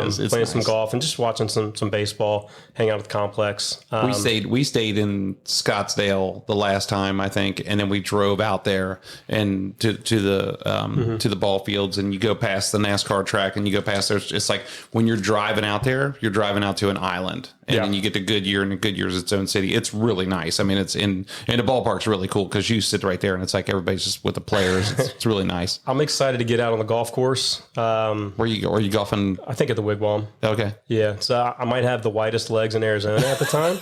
It's playing nice. some golf and just watching some baseball, hanging out at the complex. We stayed in Scottsdale the last time, I think, and then we drove out there and to the ball fields, and you go past the NASCAR track, and you go past there. It's like when you're driving out there, you're driving out to an island, and then you get to Goodyear, and Goodyear's its own city. It's really nice. I mean, it's and the ballpark's really cool because you sit right there, and it's like everybody's just with the players. It's really nice. I'm excited to get out on the golf course. Where you are you golfing? I think at the Wigwam. Okay. Yeah, so I might have the whitest legs in Arizona at the time,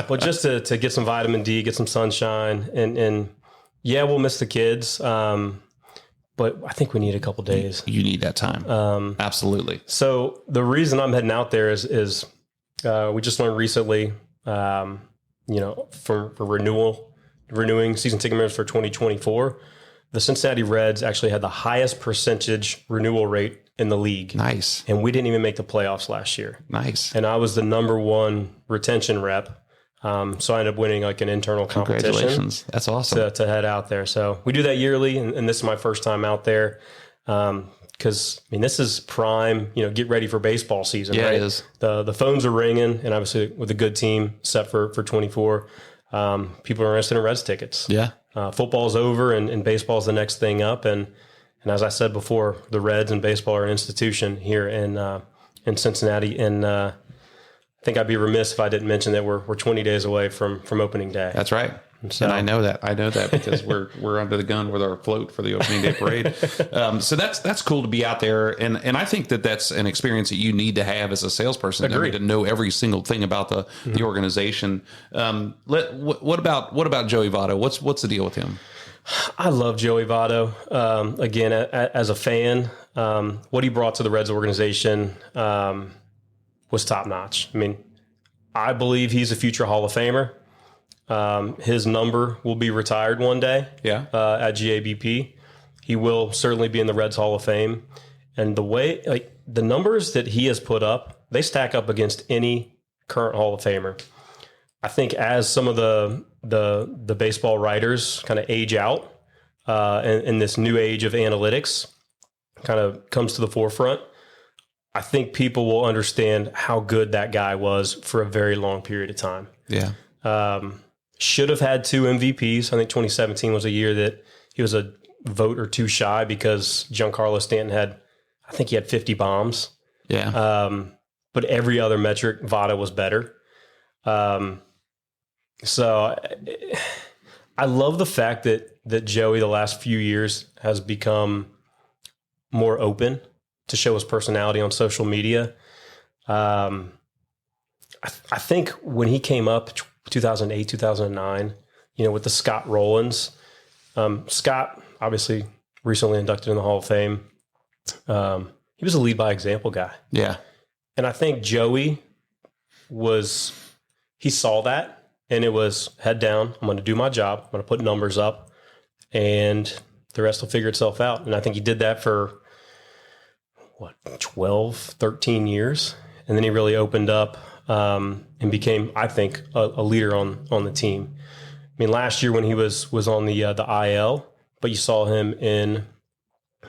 but just to get some vitamin D, get some sunshine, and yeah, we'll miss the kids, but I think we need a couple days. You need that time. Absolutely. So the reason I'm heading out there is we just learned recently, for renewing season ticket members for 2024. The Cincinnati Reds actually had the highest percentage renewal rate in the league. Nice. And we didn't even make the playoffs last year. Nice. And I was the number 1 retention rep. So I ended up winning like an internal competition. Congratulations. That's awesome. To head out there. So we do that yearly. And this is my first time out there. Because, I mean, this is prime, get ready for baseball season, yeah, right? It is. The phones are ringing. And obviously with a good team set for 24, people are interested in Reds tickets. Yeah. Football's over and baseball's the next thing up. And as I said before, the Reds and baseball are an institution here in Cincinnati. And I think I'd be remiss if I didn't mention that we're 20 days away from opening day. That's right. So, and I know that because we're under the gun with our float for the opening day parade. So that's cool to be out there, and I think that's an experience that you need to have as a salesperson. Agreed. To know every single thing about the organization. What about Joey Votto? What's the deal with him? I love Joey Votto. Again, as a fan, what he brought to the Reds organization was top notch. I mean, I believe he's a future Hall of Famer. His number will be retired one day. Yeah. At GABP. He will certainly be in the Reds Hall of Fame. And the way, the numbers that he has put up, they stack up against any current Hall of Famer. I think as some of the baseball writers kind of age out, and this new age of analytics kind of comes to the forefront, I think people will understand how good that guy was for a very long period of time. Yeah. Should have had 2 MVPs. I think 2017 was a year that he was a vote or 2 shy because Giancarlo Stanton I think he had 50 bombs. Yeah. But every other metric, Votto was better. So I love the fact that Joey the last few years has become more open to show his personality on social media. I think when he came up 2008, 2009, with the Scott Rowlands, Scott obviously recently inducted in the Hall of Fame. He was a lead by example guy. Yeah. And I think Joey he saw that and it was head down. I'm going to do my job. I'm going to put numbers up and the rest will figure itself out. And I think he did that for 12, 13 years. And then he really opened up, and became, I think, a leader on the team. I mean, last year when he was on the IL, but you saw him in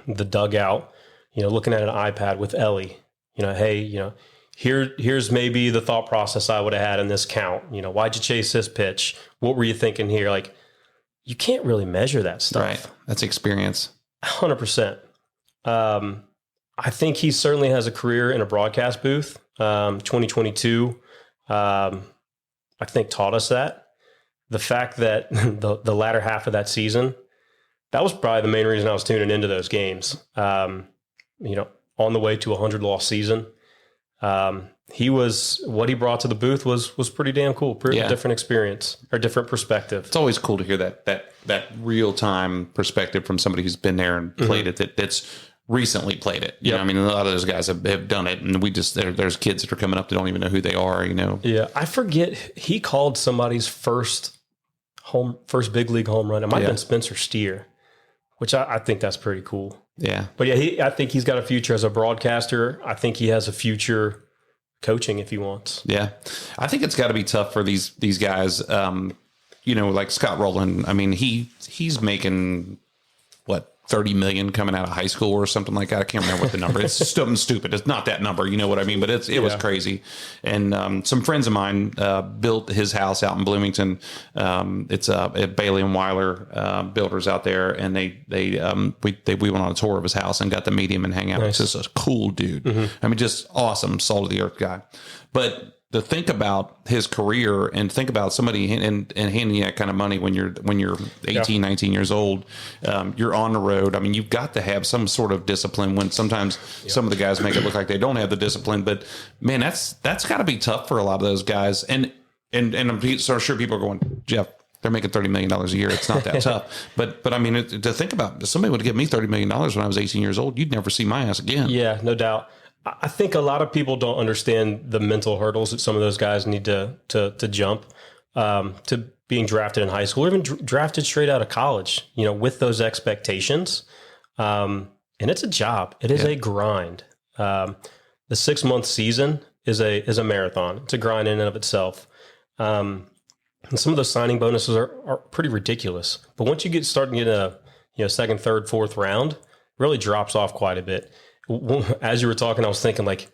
the dugout, looking at an iPad with Ellie, hey, here's maybe the thought process I would have had in this count. Why'd you chase this pitch? What were you thinking here? Like, you can't really measure that stuff. Right. That's experience. 100%. I think he certainly has a career in a broadcast booth. 2022, I think taught us that. The fact that the latter half of that season, that was probably the main reason I was tuning into those games. On the way to a 100-loss season, what he brought to the booth was pretty damn cool. Pretty different experience or different perspective. It's always cool to hear that real time perspective from somebody who's been there and played it. That's recently played it. I mean, a lot of those guys have done it, and there's kids that are coming up that don't even know who they are. Yeah, I forget. He called somebody's first big league home run. It might have been Spencer Steer, which I think that's pretty cool. Yeah, but I think he's got a future as a broadcaster. I think he has a future coaching if he wants. Yeah, I think it's got to be tough for these guys. Like Scott Rowland. I mean, he's making what, 30 million coming out of high school or something like that. I can't remember what the number is. It's something stupid. It's not that number. You know what I mean? But it was crazy. And some friends of mine built his house out in Bloomington. It's Bailey and Weiler builders out there. And we went on a tour of his house and got to meet him and hang out. Nice. He's just a cool dude. Mm-hmm. I mean, just awesome, salt of the earth guy. But to think about his career and think about somebody and handing you that kind of money when you're 18, 19 years old, you're on the road. I mean, you've got to have some sort of discipline when sometimes some of the guys make it look like they don't have the discipline, but man, that's got to be tough for a lot of those guys. And I'm so sure people are going, Jeff, they're making $30 million a year. It's not that tough. But I mean, to think about, if somebody would give me $30 million when I was 18 years old, you'd never see my ass again. Yeah, no doubt. I think a lot of people don't understand the mental hurdles that some of those guys need to jump to being drafted in high school or even drafted straight out of college, with those expectations. And it's a job. It is a grind. The 6-month season is a marathon. It's a grind in and of itself. And some of those signing bonuses are pretty ridiculous. But once you start getting a second, third, fourth round, really drops off quite a bit. As you were talking, I was thinking, like,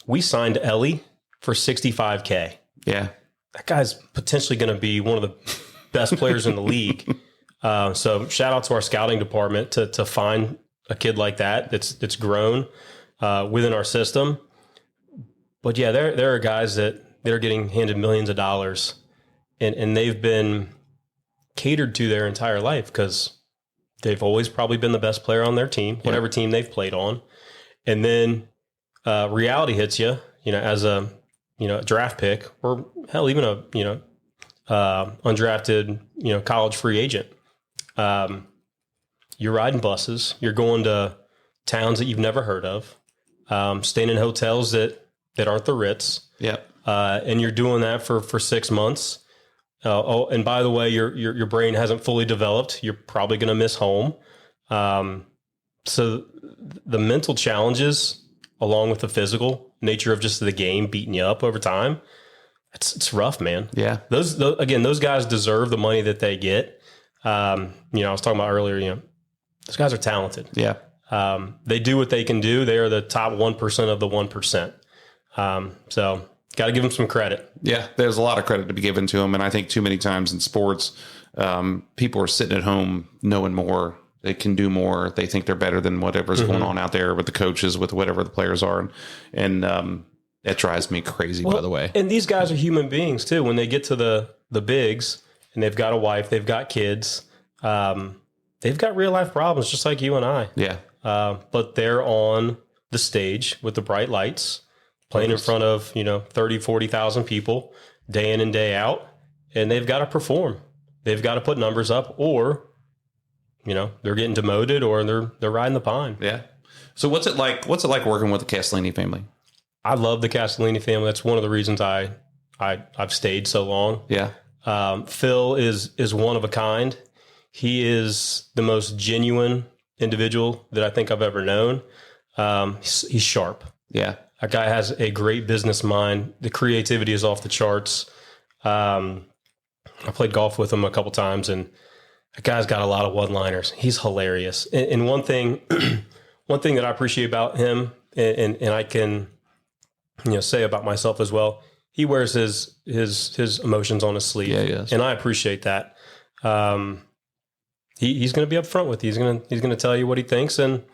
we signed Ellie for $65K. Yeah. That guy's potentially going to be one of the best players in the league. So shout out to our scouting department to find a kid like that's grown within our system. But yeah, there are guys that are getting handed millions of dollars and they've been catered to their entire life because they've always probably been the best player on their team, whatever team they've played on. And then reality hits you, as a draft pick or hell, even a undrafted college free agent. You're riding buses, you're going to towns that you've never heard of, staying in hotels that aren't the Ritz. Yeah, and you're doing that for 6 months. And by the way, your brain hasn't fully developed. You're probably going to miss home. So the mental challenges, along with the physical nature of just the game beating you up over time, it's rough, man. Yeah. Those guys deserve the money that they get. I was talking about earlier, those guys are talented. Yeah. They do what they can do. They are the top 1% of the 1%. So got to give them some credit. Yeah. There's a lot of credit to be given to them. And I think too many times in sports, people are sitting at home knowing more. They can do more. They think they're better than whatever's going on out there with the coaches, with whatever the players are. And that drives me crazy, by the way. And these guys are human beings too. When they get to the bigs and they've got a wife, they've got kids, they've got real life problems just like you and I. Yeah. But they're on the stage with the bright lights, playing in front of, 30, 40,000 people day in and day out. And they've got to perform. They've got to put numbers up, or they're getting demoted, or they're riding the pine. Yeah. So what's it like working with the Castellini family? I love the Castellini family. That's one of the reasons I've stayed so long. Yeah. Phil is one of a kind. He is the most genuine individual that I think I've ever known. He's sharp. Yeah. That guy has a great business mind. The creativity is off the charts. I played golf with him a couple times, and that guy's got a lot of one-liners. He's hilarious. And one thing that I appreciate about him, and I can say about myself as well, he wears his emotions on his sleeve. Yeah, yes. And I appreciate that. He's going to be upfront with you. He's going to tell you what he thinks, and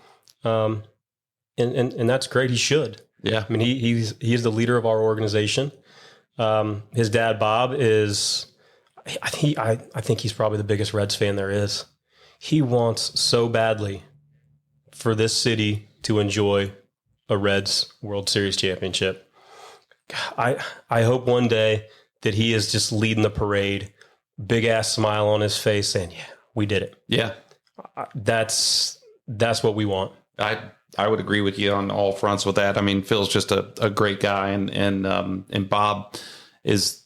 that's great. He should. Yeah. I mean, he's the leader of our organization. His dad, Bob, is, I think he's probably the biggest Reds fan there is. He wants so badly for this city to enjoy a Reds World Series championship. I hope one day that he is just leading the parade, big ass smile on his face, saying, "Yeah, we did it." Yeah. That's what we want. I would agree with you on all fronts with that. I mean, Phil's just a great guy, and Bob is.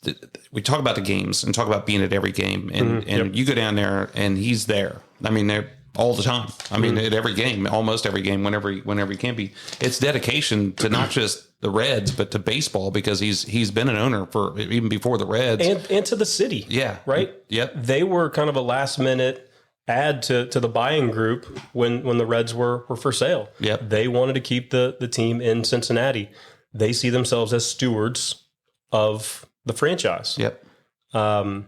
We talk about the games and talk about being at every game, and you go down there and he's there. I mean, they're all the time. I mean, at every game, almost every game, whenever he can be. It's dedication to not just the Reds, but to baseball, because he's been an owner for even before the Reds, and to the city. Yeah, right. Yep. They were kind of a last minute add to the buying group when the Reds were for sale. Yep. They wanted to keep the team in Cincinnati. They see themselves as stewards of the franchise. Yep. And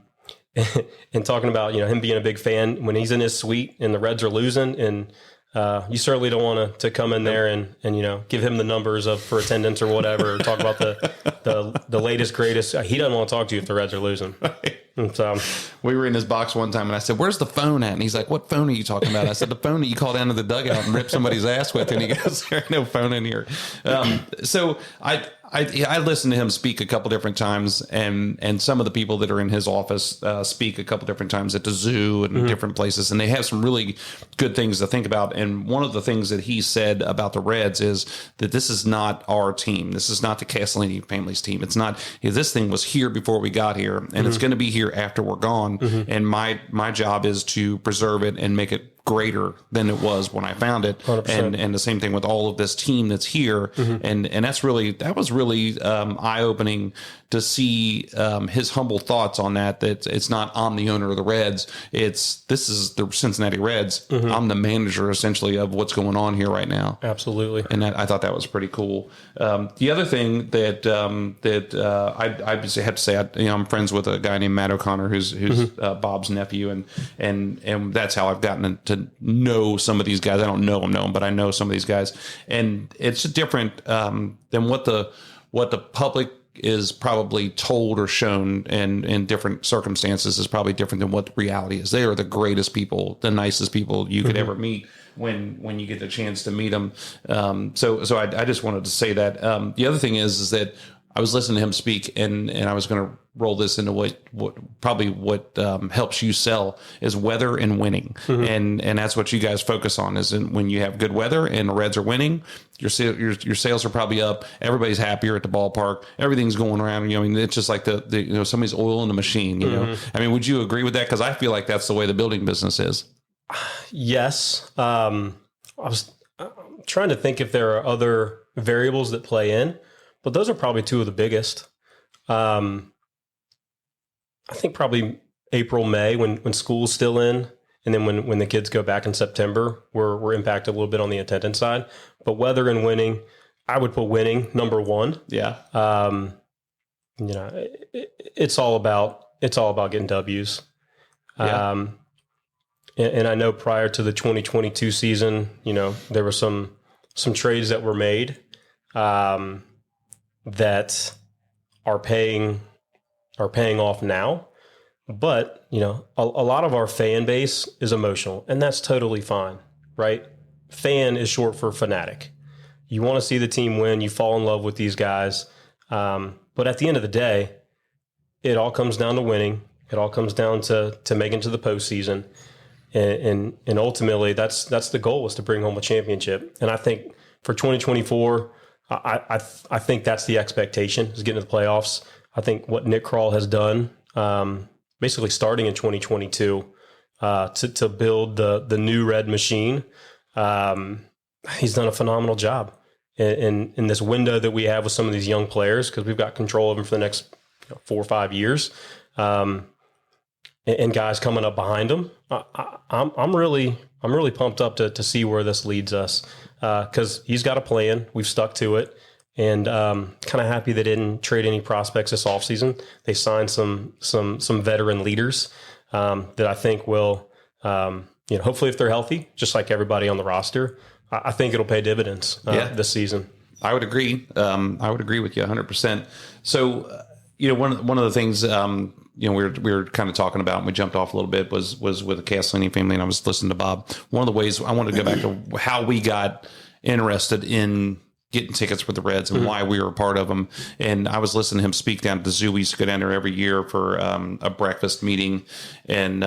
talking about him being a big fan when he's in his suite and the Reds are losing, and you certainly don't want to come in there and give him the numbers for attendance or whatever, or talk about the latest greatest. He doesn't want to talk to you if the Reds are losing. Right. And so we were in his box one time, and I said, "Where's the phone at?" And he's like, "What phone are you talking about?" I said, "The phone that you call down to the dugout and rip somebody's ass with." And he goes, "There's no phone in here." So I listened to him speak a couple different times, and some of the people that are in his office speak a couple different times at the zoo and different places, and they have some really good things to think about. And one of the things that he said about the Reds is that this is not our team. This is not the Castellini family's team. It's not. This thing was here before we got here, and it's going to be here after we're gone. And my job is to preserve it and make it greater than it was when I found it. 100%. And the same thing with all of this team that's here. And that was really eye-opening to see his humble thoughts on that it's not, I'm the owner of the Reds. This is the Cincinnati Reds. I'm the manager essentially of what's going on here right now. absolutely. And I thought that was pretty cool. The other thing that I have to say, I'm friends with a guy named Matt O'Connor, who's Bob's nephew, and that's how I've gotten to know some of these guys. I don't know them, but I know some of these guys, and it's different than what the public is probably told or shown in different circumstances is probably different than what the reality is. They are the greatest people, the nicest people you could ever meet when you get the chance to meet them. So I just wanted to say that. The other thing is that I was listening to him speak, and I was going to roll this into what helps you sell is weather and winning. And that's what you guys focus on is when you have good weather and the Reds are winning, your sales are probably up. Everybody's happier at the ballpark. Everything's going around. I mean, it's just like the somebody's oil in the machine, I mean, would you agree with that? Cause I feel like that's the way the building business is. Yes. I was trying to think if there are other variables that play in, but those are probably two of the biggest. I think probably April, May, when school's still in. And then when the kids go back in September, we're impacted a little bit on the attendance side. But weather and winning, I would put winning number one. Yeah. It's all about getting W's. Yeah. And I know prior to the 2022 season, there were some trades that were made that are paying off now. But, a lot of our fan base is emotional, and that's totally fine, right? Fan is short for fanatic. You want to see the team win. You fall in love with these guys. But at the end of the day, it all comes down to winning. It all comes down to making to the postseason. And ultimately, that's the goal, is to bring home a championship. And I think for 2024, I think that's the expectation, is getting to the playoffs. I think what Nick Kroll has done, basically starting in 2022, to build the new Red machine, he's done a phenomenal job in this window that we have with some of these young players, because we've got control of them for the next 4 or 5 years, and guys coming up behind him. I'm really pumped up to see where this leads us, because he's got a plan. We've stuck to it. And kind of happy they didn't trade any prospects this offseason. They signed some veteran leaders that I think will, hopefully, if they're healthy, just like everybody on the roster, I think it'll pay dividends this season. I would agree. I would agree with you 100%. So, one of the things, we were kind of talking about, and we jumped off a little bit, was with the Castellini family, and I was listening to Bob. One of the ways I wanted to go back to how we got interested in getting tickets with the Reds and why we were a part of them. And I was listening to him speak down at the zoo. We used to go down there every year for a breakfast meeting, and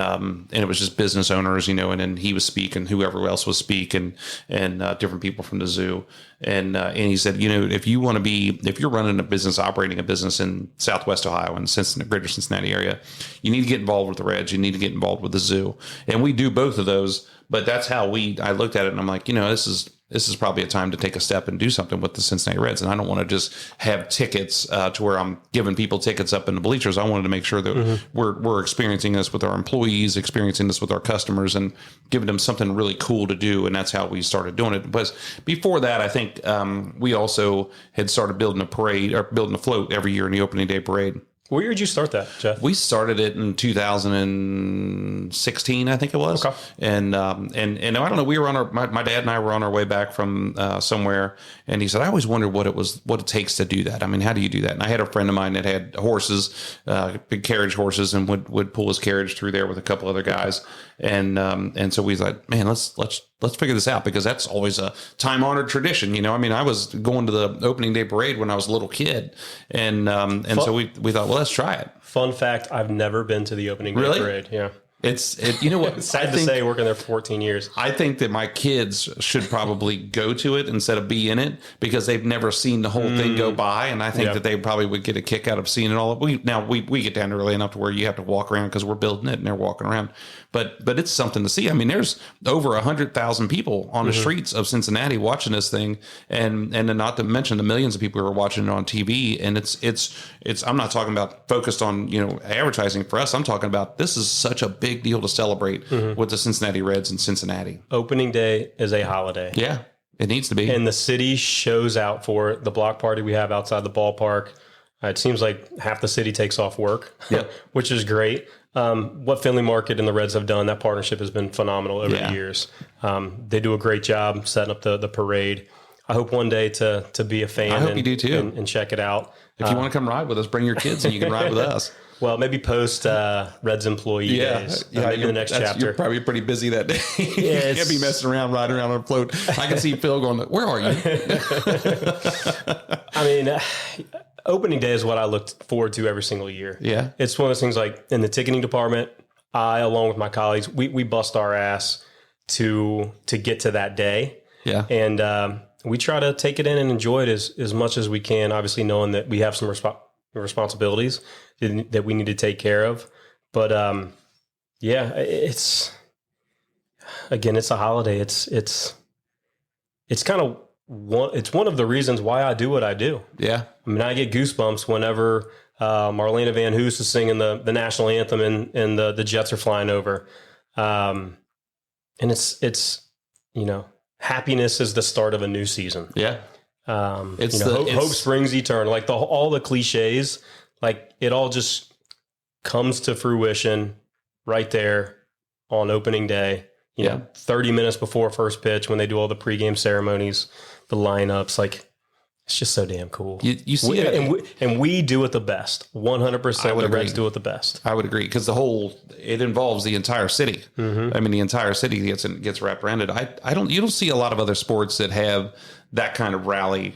it was just business owners, and then he was speaking, whoever else was speaking, and different people from the zoo. And he said, if you're running a business, operating a business in Southwest Ohio and greater Cincinnati area, you need to get involved with the Reds. You need to get involved with the zoo. And we do both of those, but that's how I looked at it, and I'm like, this is probably a time to take a step and do something with the Cincinnati Reds. And I don't want to just have tickets to where I'm giving people tickets up in the bleachers. I wanted to make sure that we're experiencing this with our employees, experiencing this with our customers, and giving them something really cool to do. And that's how we started doing it. But before that, I think we also had started building a parade, or building a float every year in the opening day parade. Where did you start that, Jeff? We started it in 2016, I think it was. Okay. And I don't know, we were on my dad and I were on our way back from somewhere, and he said, I always wondered what it takes to do that. I mean, how do you do that? And I had a friend of mine that had horses, big carriage horses, and would pull his carriage through there with a couple other guys. And so we thought, man, let's figure this out, because that's always a time honored tradition. I mean, I was going to the opening day parade when I was a little kid, and so we thought, well, let's try it. Fun fact: I've never been to the opening day parade. Yeah. It's you know what? Sad to say, working there for 14 years. I think that my kids should probably go to it instead of be in it, because they've never seen the whole thing go by, and I think that they probably would get a kick out of seeing it all. We get down there early enough to where you have to walk around, because we're building it and they're walking around. But it's something to see. I mean, there's over 100,000 people on the streets of Cincinnati watching this thing, and then not to mention the millions of people who are watching it on TV. And it's I'm not talking about focused on advertising for us. I'm talking about, this is such a big deal to celebrate with the Cincinnati Reds in Cincinnati. Opening day is a holiday. Yeah, it needs to be. And the city shows out for it. The block party we have outside the ballpark, it seems like half the city takes off work, which is great. What Finley Market and the Reds have done, that partnership has been phenomenal over the years. They do a great job setting up the parade. I hope one day to be a fan. I hope you do too. And check it out. If you want to come ride with us, bring your kids and you can ride with us. Well, maybe post Reds employee days. Maybe the next chapter. You're probably pretty busy that day. You can't be messing around, riding around on a float. I can see Phil going, where are you? I mean, opening day is what I look forward to every single year. Yeah. It's one of those things, like in the ticketing department, I, along with my colleagues, we bust our ass to get to that day. Yeah. And we try to take it in and enjoy it as much as we can, obviously knowing that we have some responsibilities that we need to take care of. But it's a holiday. It's kind of one of the reasons why I do what I do. Yeah. I mean, I get goosebumps whenever Marlena Van Hoos is singing the national anthem, and the Jets are flying over. And it's happiness is the start of a new season. Yeah. Hope springs eternal. Like all the cliches, like it all just comes to fruition right there on opening day. 30 minutes before first pitch when they do all the pregame ceremonies, the lineups, like it's just so damn cool. You see it. And we do it the best. 100% the Reds do it the best. I would agree because it involves the entire city. I mean, the entire city gets wrapped around it. You don't see a lot of other sports that have that kind of rally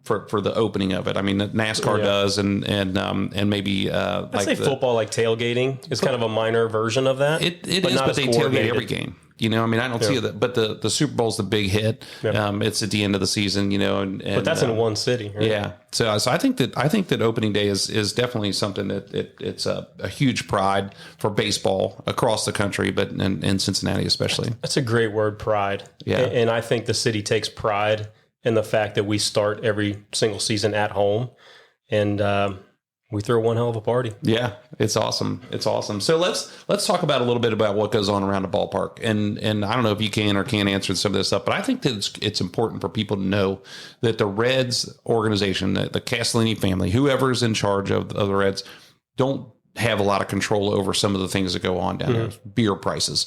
for the opening of it. I mean, NASCAR does, and maybe I'd say football, like tailgating, is kind of a minor version of that. But they tailgate every game. I mean, I don't see that, but the Super Bowl's the big hit. It's at the end of the season, but that's in one city, right? Yeah. So I think that opening day is definitely something that it's a huge pride for baseball across the country, but in Cincinnati especially. That's a great word, pride. Yeah. And I think the city takes pride in the fact that we start every single season at home, and we throw one hell of a party. Yeah, it's awesome. It's awesome. So let's talk about a little bit about what goes on around the ballpark. And I don't know if you can or can't answer some of this stuff, but I think that it's important for people to know that the Reds organization, the Castellini family, whoever's in charge of the Reds, don't have a lot of control over some of the things that go on down there. Beer prices,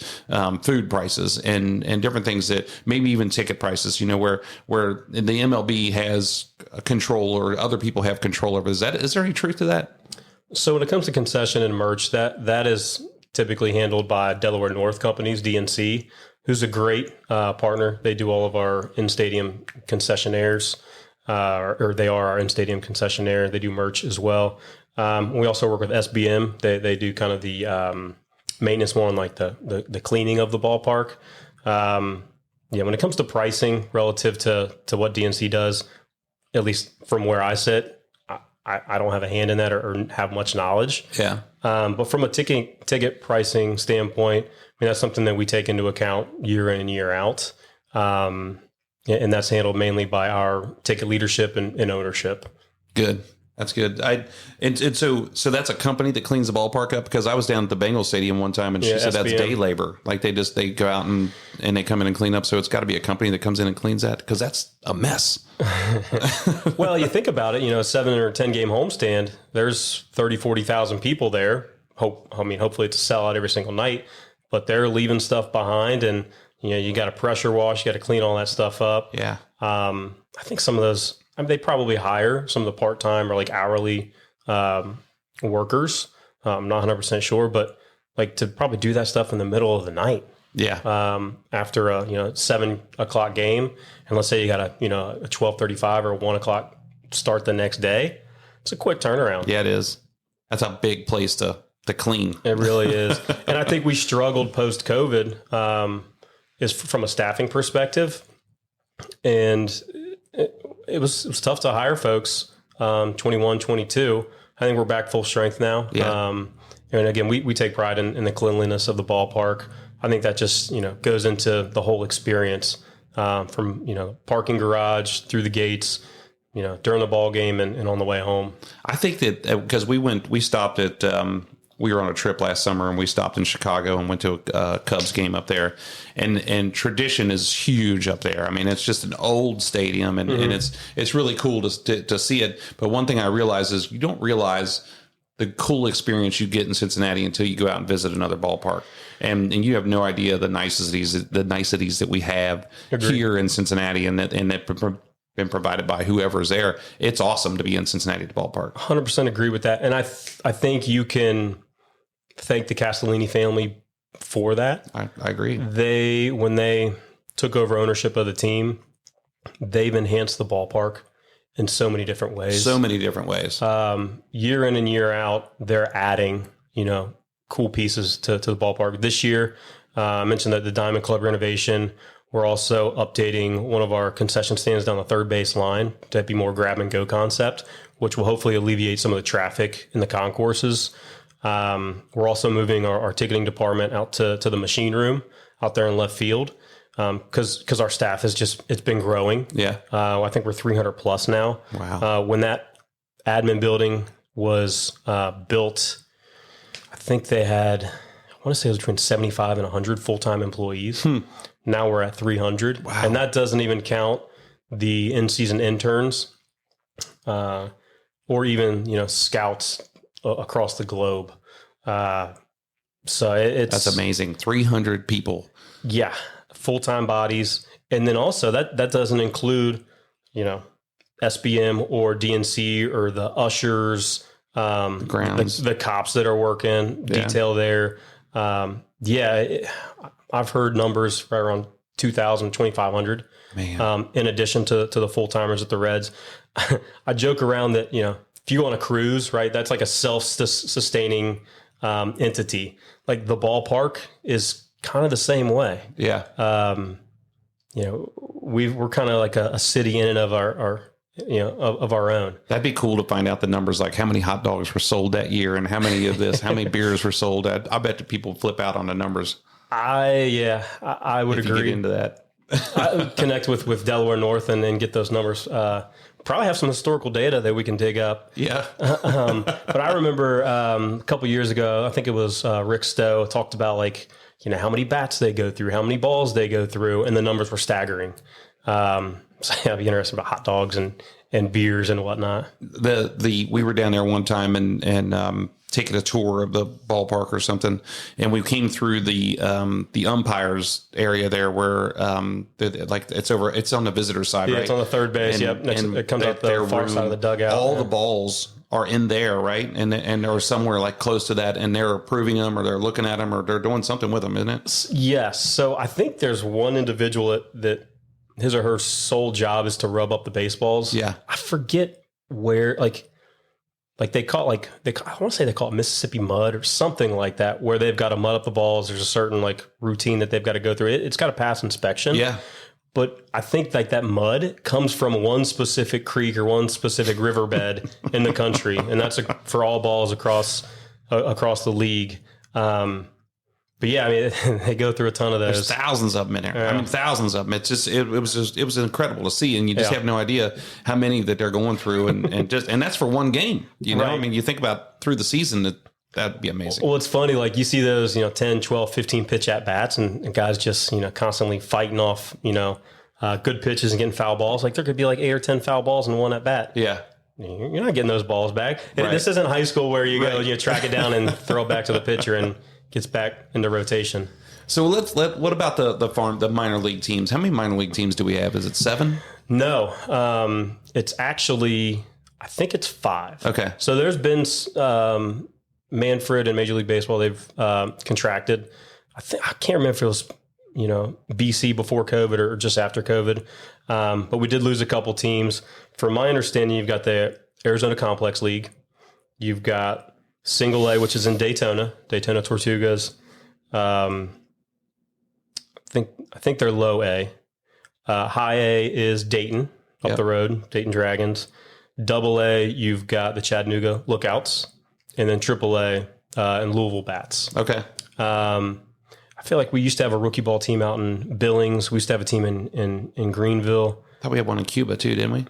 food prices, and different things that maybe even ticket prices, where the MLB has control or other people have control over. Is there any truth to that? So when it comes to concession and merch, that is typically handled by Delaware North Companies, DNC, who's a great partner. They do all of our in-stadium concessionaires, or they are our in-stadium concessionaire. They do merch as well. We also work with SBM. They do kind of the maintenance more on like the cleaning of the ballpark. When it comes to pricing relative to what DNC does, at least from where I sit, I don't have a hand in that or have much knowledge. Yeah. But from a ticket pricing standpoint, that's something that we take into account year in and year out. And that's handled mainly by our ticket leadership and ownership. Good. That's good. So that's a company that cleans the ballpark up, because I was down at the Bengals stadium one time and she said SBM. That's day labor. Like they go out and they come in and clean up. So it's got to be a company that comes in and cleans that, because that's a mess. Well, you think about it, a 7 or 10 game homestand, there's 30, 40,000 people there. Hopefully it's a sellout every single night, but they're leaving stuff behind, and you got to pressure wash, you got to clean all that stuff up. Yeah. I think some of those, they probably hire some of the part-time or like hourly workers. I'm not 100% sure, but like to probably do that stuff in the middle of the night. Yeah. After a 7 o'clock game, and let's say you got a 12:35 or 1 o'clock start the next day. It's a quick turnaround. Yeah, it is. That's a big place to clean. It really is. And I think we struggled post-COVID is from a staffing perspective, and it was tough to hire folks. 21, 22. I think we're back full strength now. Yeah. And again, we take pride in the cleanliness of the ballpark. I think that just goes into the whole experience, from parking garage through the gates, during the ball game and on the way home. I think that because we stopped at we were on a trip last summer and we stopped in Chicago and went to a Cubs game up there, and tradition is huge up there. I mean, it's just an old stadium, and it's really cool to see it. But one thing I realize is you don't realize the cool experience you get in Cincinnati until you go out and visit another ballpark, and you have no idea the niceties that we have here in Cincinnati, and that been provided by whoever's there. It's awesome to be in Cincinnati at the ballpark. 100% agree with that, and I think you can thank the Castellini family for that. I agree. When they took over ownership of the team, they've enhanced the ballpark in so many different ways. Year in and year out, they're adding, cool pieces to the ballpark. This year, I mentioned that the Diamond Club renovation. We're also updating one of our concession stands down the third base line to be more grab and go concept, which will hopefully alleviate some of the traffic in the concourses. We're also moving our ticketing department out to the machine room out there in left field, because our staff it's been growing. Yeah. I think we're 300 plus now. Wow. When that admin building was built. I think they had, I want to say it was between 75 and 100 full-time employees. Now we're at 300. Wow. And that doesn't even count the in-season interns or even, scouts across the globe. So it's... That's amazing. 300 people. Yeah, full-time bodies. And then also that doesn't include, SBM or DNC or the ushers, the cops that are working, detail there. I've heard numbers right around 2,000, 2,500. In addition to the full-timers at the Reds. I joke around that, if you go on a cruise, right, that's like a self-sustaining entity. Like the ballpark is kind of the same way. Yeah. We're kind of like a city in and of of our own. That'd be cool to find out the numbers, like how many hot dogs were sold that year and how many of this, how many beers were sold. I bet the people flip out on the numbers. I would agree. You get into that. I would connect with Delaware North and get those numbers. Probably have some historical data that we can dig up. Yeah. But I remember a couple years ago, I think it was Rick Stowe talked about how many bats they go through, how many balls they go through, and the numbers were staggering. So I'd be interested about hot dogs and beers and whatnot. We were down there one time and taking a tour of the ballpark or something, and we came through the umpires area there where it's on the visitor side, right? It's on the third base. And it comes out the far side of the dugout. All the balls are in there, right? And they're somewhere like close to that, and they're approving them, or they're looking at them, or they're doing something with them, isn't it? Yes. So I think there's one individual that his or her sole job is to rub up the baseballs. Yeah. I forget where, they call it, I want to say they call it Mississippi mud or something like that, where they've got to mud up the balls. There's a certain routine that they've got to go through. It's got to pass inspection. Yeah. But I think that mud comes from one specific creek or one specific riverbed in the country. And that's for all balls across the league. But yeah, I mean, they go through a ton of those. There's thousands of them in there. Yeah. I mean, thousands of them. It was incredible to see, and you just have no idea how many that they're going through, and that's for one game. Right. I mean, you think about through the season, that'd be amazing. Well, it's funny, you see those, 10, 12, 15 pitch at bats, and guys just, constantly fighting off, good pitches and getting foul balls. There could be 8 or 10 foul balls in one at bat. Yeah. You're not getting those balls back. Right. This isn't high school where you go, you track it down and throw it back to the pitcher and gets back into rotation. So what about the minor league teams? How many minor league teams do we have? Is it 7? No, it's actually, I think it's 5. Okay. So there's been Manfred and Major League Baseball. They've contracted. I can't remember if it was BC before COVID or just after COVID, but we did lose a couple teams. From my understanding, you've got the Arizona Complex League. You've got Single A, which is in Daytona Tortugas. I think they're low A. High A is Dayton up the road, Dayton Dragons. Double A, you've got the Chattanooga Lookouts, and then Triple A and Louisville Bats. Okay. I feel like we used to have a rookie ball team out in Billings. We used to have a team in Greenville. I thought we had one in Cuba too, didn't we?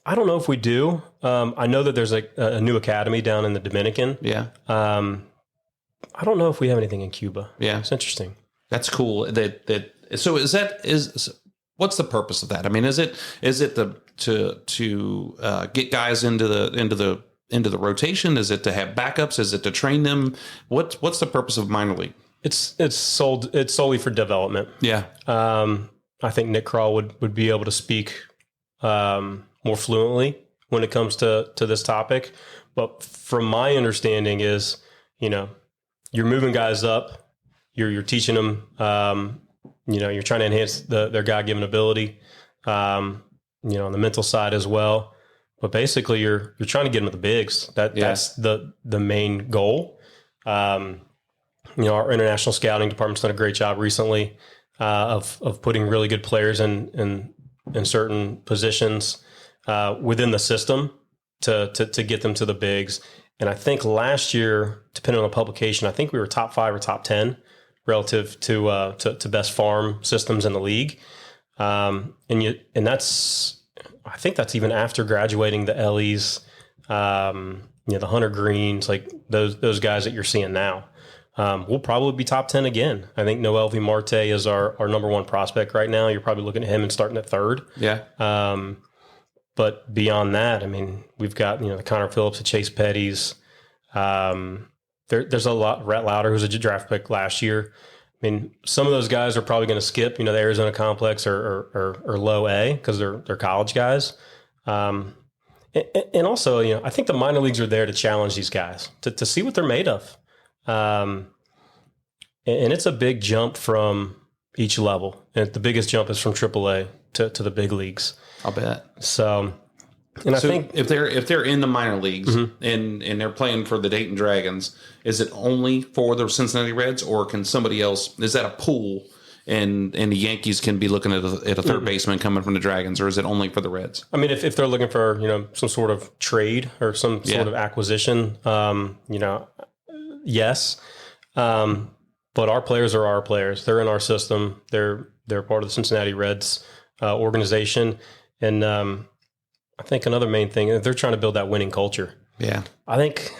I don't know if we do. I know that there's a new academy down in the Dominican. Yeah. I don't know if we have anything in Cuba. Yeah. It's interesting. That's cool. So what's the purpose of that? I mean, is it to get guys into the rotation? Is it to have backups? Is it to train them? What's the purpose of minor league? It's solely for development. Yeah. I think Nick Kroll would be able to speak more fluently when it comes to this topic. But from my understanding is, you're moving guys up, you're teaching them, you're trying to enhance their God-given ability, on the mental side as well. But basically you're trying to get them at the bigs. That's the main goal. Our international scouting department's done a great job recently, of putting really good players in certain positions within the system to get them to the bigs. And I think last year, depending on the publication, I think we were top 5 or top 10 relative to best farm systems in the league. And that's, I think that's even after graduating the LEs the Hunter Greens, like those guys that you're seeing now. We'll probably be top 10 again. I think Noel V. Marte is our number one prospect right now. You're probably looking at him and starting at third. Yeah. But beyond that, I mean, we've got, the Connor Phillips, the Chase Petty's. There's a lot. Rhett Lauder, who's a draft pick last year. I mean, some of those guys are probably going to skip, the Arizona Complex or low A because they're college guys. And also, I think the minor leagues are there to challenge these guys to see what they're made of. And it's a big jump from each level. And the biggest jump is from AAA to the big leagues. I'll bet. So, and I think if they're in the minor leagues and they're playing for the Dayton Dragons, is it only for the Cincinnati Reds, or can somebody else? Is that a pool, and the Yankees can be looking at a third baseman coming from the Dragons, or is it only for the Reds? I mean, if they're looking for some sort of trade or some sort of acquisition, yes. But our players are our players. They're in our system. They're part of the Cincinnati Reds organization, and I think another main thing, they're trying to build that winning culture. Yeah. I think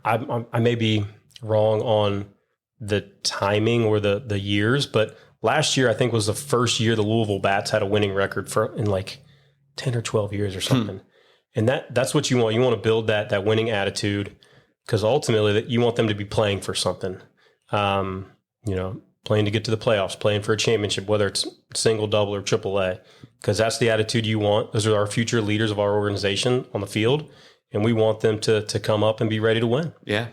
I may be wrong on the timing or the years, but last year I think was the first year the Louisville Bats had a winning record in like 10 or 12 years or something. And that's what you want. You want to build that winning attitude, because ultimately you want them to be playing for something. Playing to get to the playoffs, playing for a championship, whether it's single, double, or triple A, because that's the attitude you want. Those are our future leaders of our organization on the field, and we want them to come up and be ready to win. Yeah.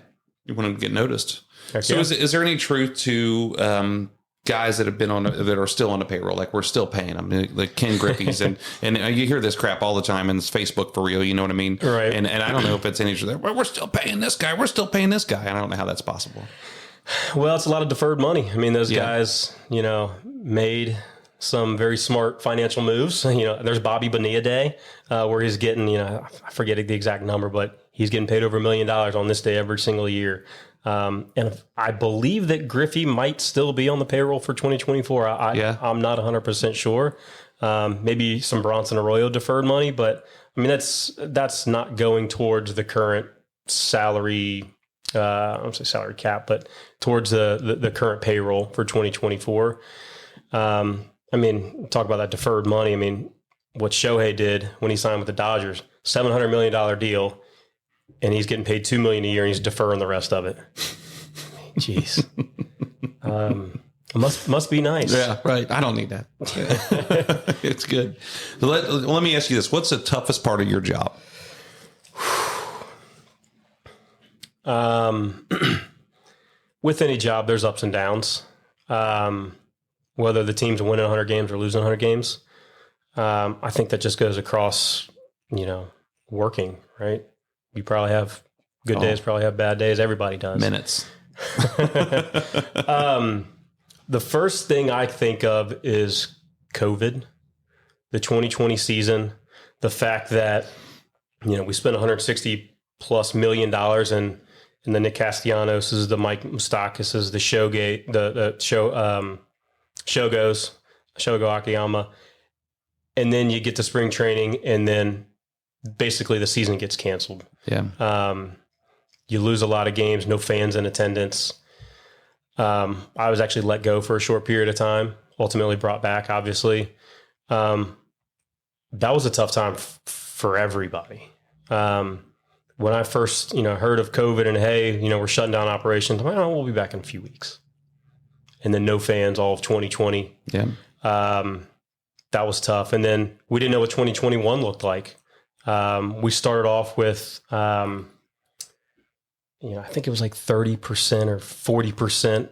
You want them to get noticed. Heck So yeah. is there any truth to guys that have been that are still on the payroll? Like, we're still paying them, like Ken Griffey's, and you hear this crap all the time, and it's Facebook for real. You know what I mean? Right. And I don't know if it's any truth. We're still paying this guy. We're still paying this guy. And I don't know how that's possible. Well, it's a lot of deferred money. I mean, those guys, made some very smart financial moves. There's Bobby Bonilla Day, where he's getting, I forget the exact number, but he's getting paid over $1 million on this day every single year. And I believe that Griffey might still be on the payroll for 2024. I'm not 100% sure. Maybe some Bronson Arroyo deferred money, but I mean, that's not going towards the current salary. I don't say salary cap, but towards the current payroll for 2024. I mean, talk about that deferred money. I mean, what Shohei did when he signed with the Dodgers, $700 million deal, and he's getting paid $2 million a year, and he's deferring the rest of it. Jeez. Must be nice. Yeah, right. I don't need that. It's good. So let me ask you this. What's the toughest part of your job? With any job, there's ups and downs. Whether the team's winning 100 games or losing 100 games. I think that just goes across, working, right? You probably have good days, probably have bad days. Everybody does. Minutes. The first thing I think of is COVID, the 2020 season, the fact that, we spent $160+ million in the Nick Castellanos, is the Mike Moustakas, is the Shogate, the Shogo Akiyama. And then you get to spring training, and then basically the season gets canceled. Yeah. You lose a lot of games, no fans in attendance. I was actually let go for a short period of time, ultimately brought back, obviously. That was a tough time for everybody. When I first, heard of COVID and, hey, we're shutting down operations, I'm like, we'll be back in a few weeks. And then no fans all of 2020. Yeah. That was tough. And then we didn't know what 2021 looked like. We started off with, I think it was like 30% or 40%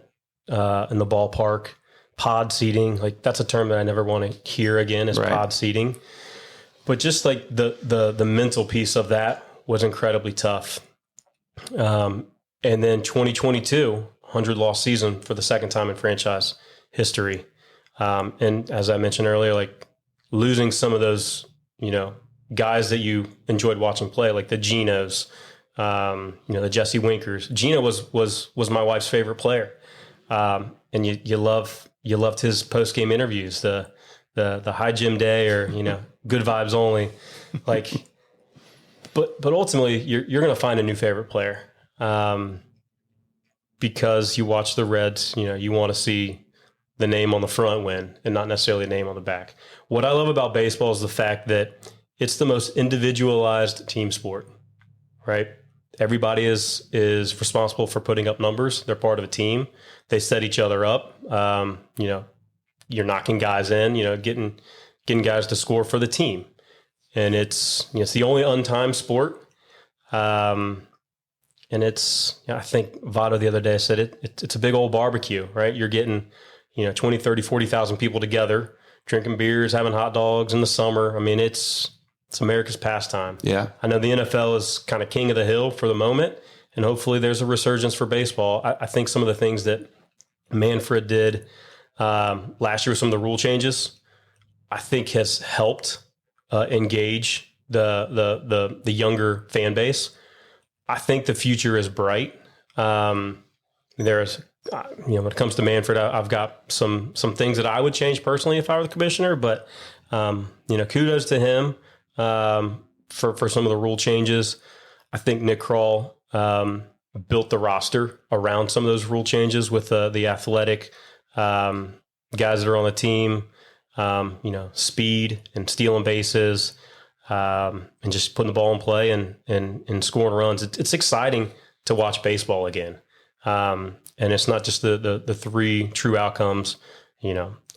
in the ballpark. Pod seating, like that's a term that I never want to hear again, is right. Pod seating. But just like the mental piece of that was incredibly tough. And then 2022, 100-loss season for the second time in franchise history. And as I mentioned earlier, like losing some of those, guys that you enjoyed watching play, like the Genos, the Jesse Winkers. Gino was my wife's favorite player. And you loved his post-game interviews, the high gym day, or, good vibes only. Like, But ultimately, you're going to find a new favorite player, because you watch the Reds. You want to see the name on the front win and not necessarily the name on the back. What I love about baseball is the fact that it's the most individualized team sport, right? Everybody is responsible for putting up numbers. They're part of a team. They set each other up. You're knocking guys in, getting guys to score for the team. And it's the only untimed sport. And it's, I think Votto the other day said it's a big old barbecue, right? You're getting, 20, 30, 40,000 people together, drinking beers, having hot dogs in the summer. I mean, it's America's pastime. Yeah. I know the NFL is kind of king of the hill for the moment, and hopefully there's a resurgence for baseball. I think some of the things that Manfred did last year with some of the rule changes, I think has helped engage the younger fan base. I think the future is bright. There's, when it comes to Manfred, I've got some things that I would change personally if I were the commissioner, but kudos to him for some of the rule changes. I think Nick Kroll built the roster around some of those rule changes with the athletic guys that are on the team, speed and stealing bases, and just putting the ball in play and scoring runs. It's exciting to watch baseball again. And it's not just the three true outcomes,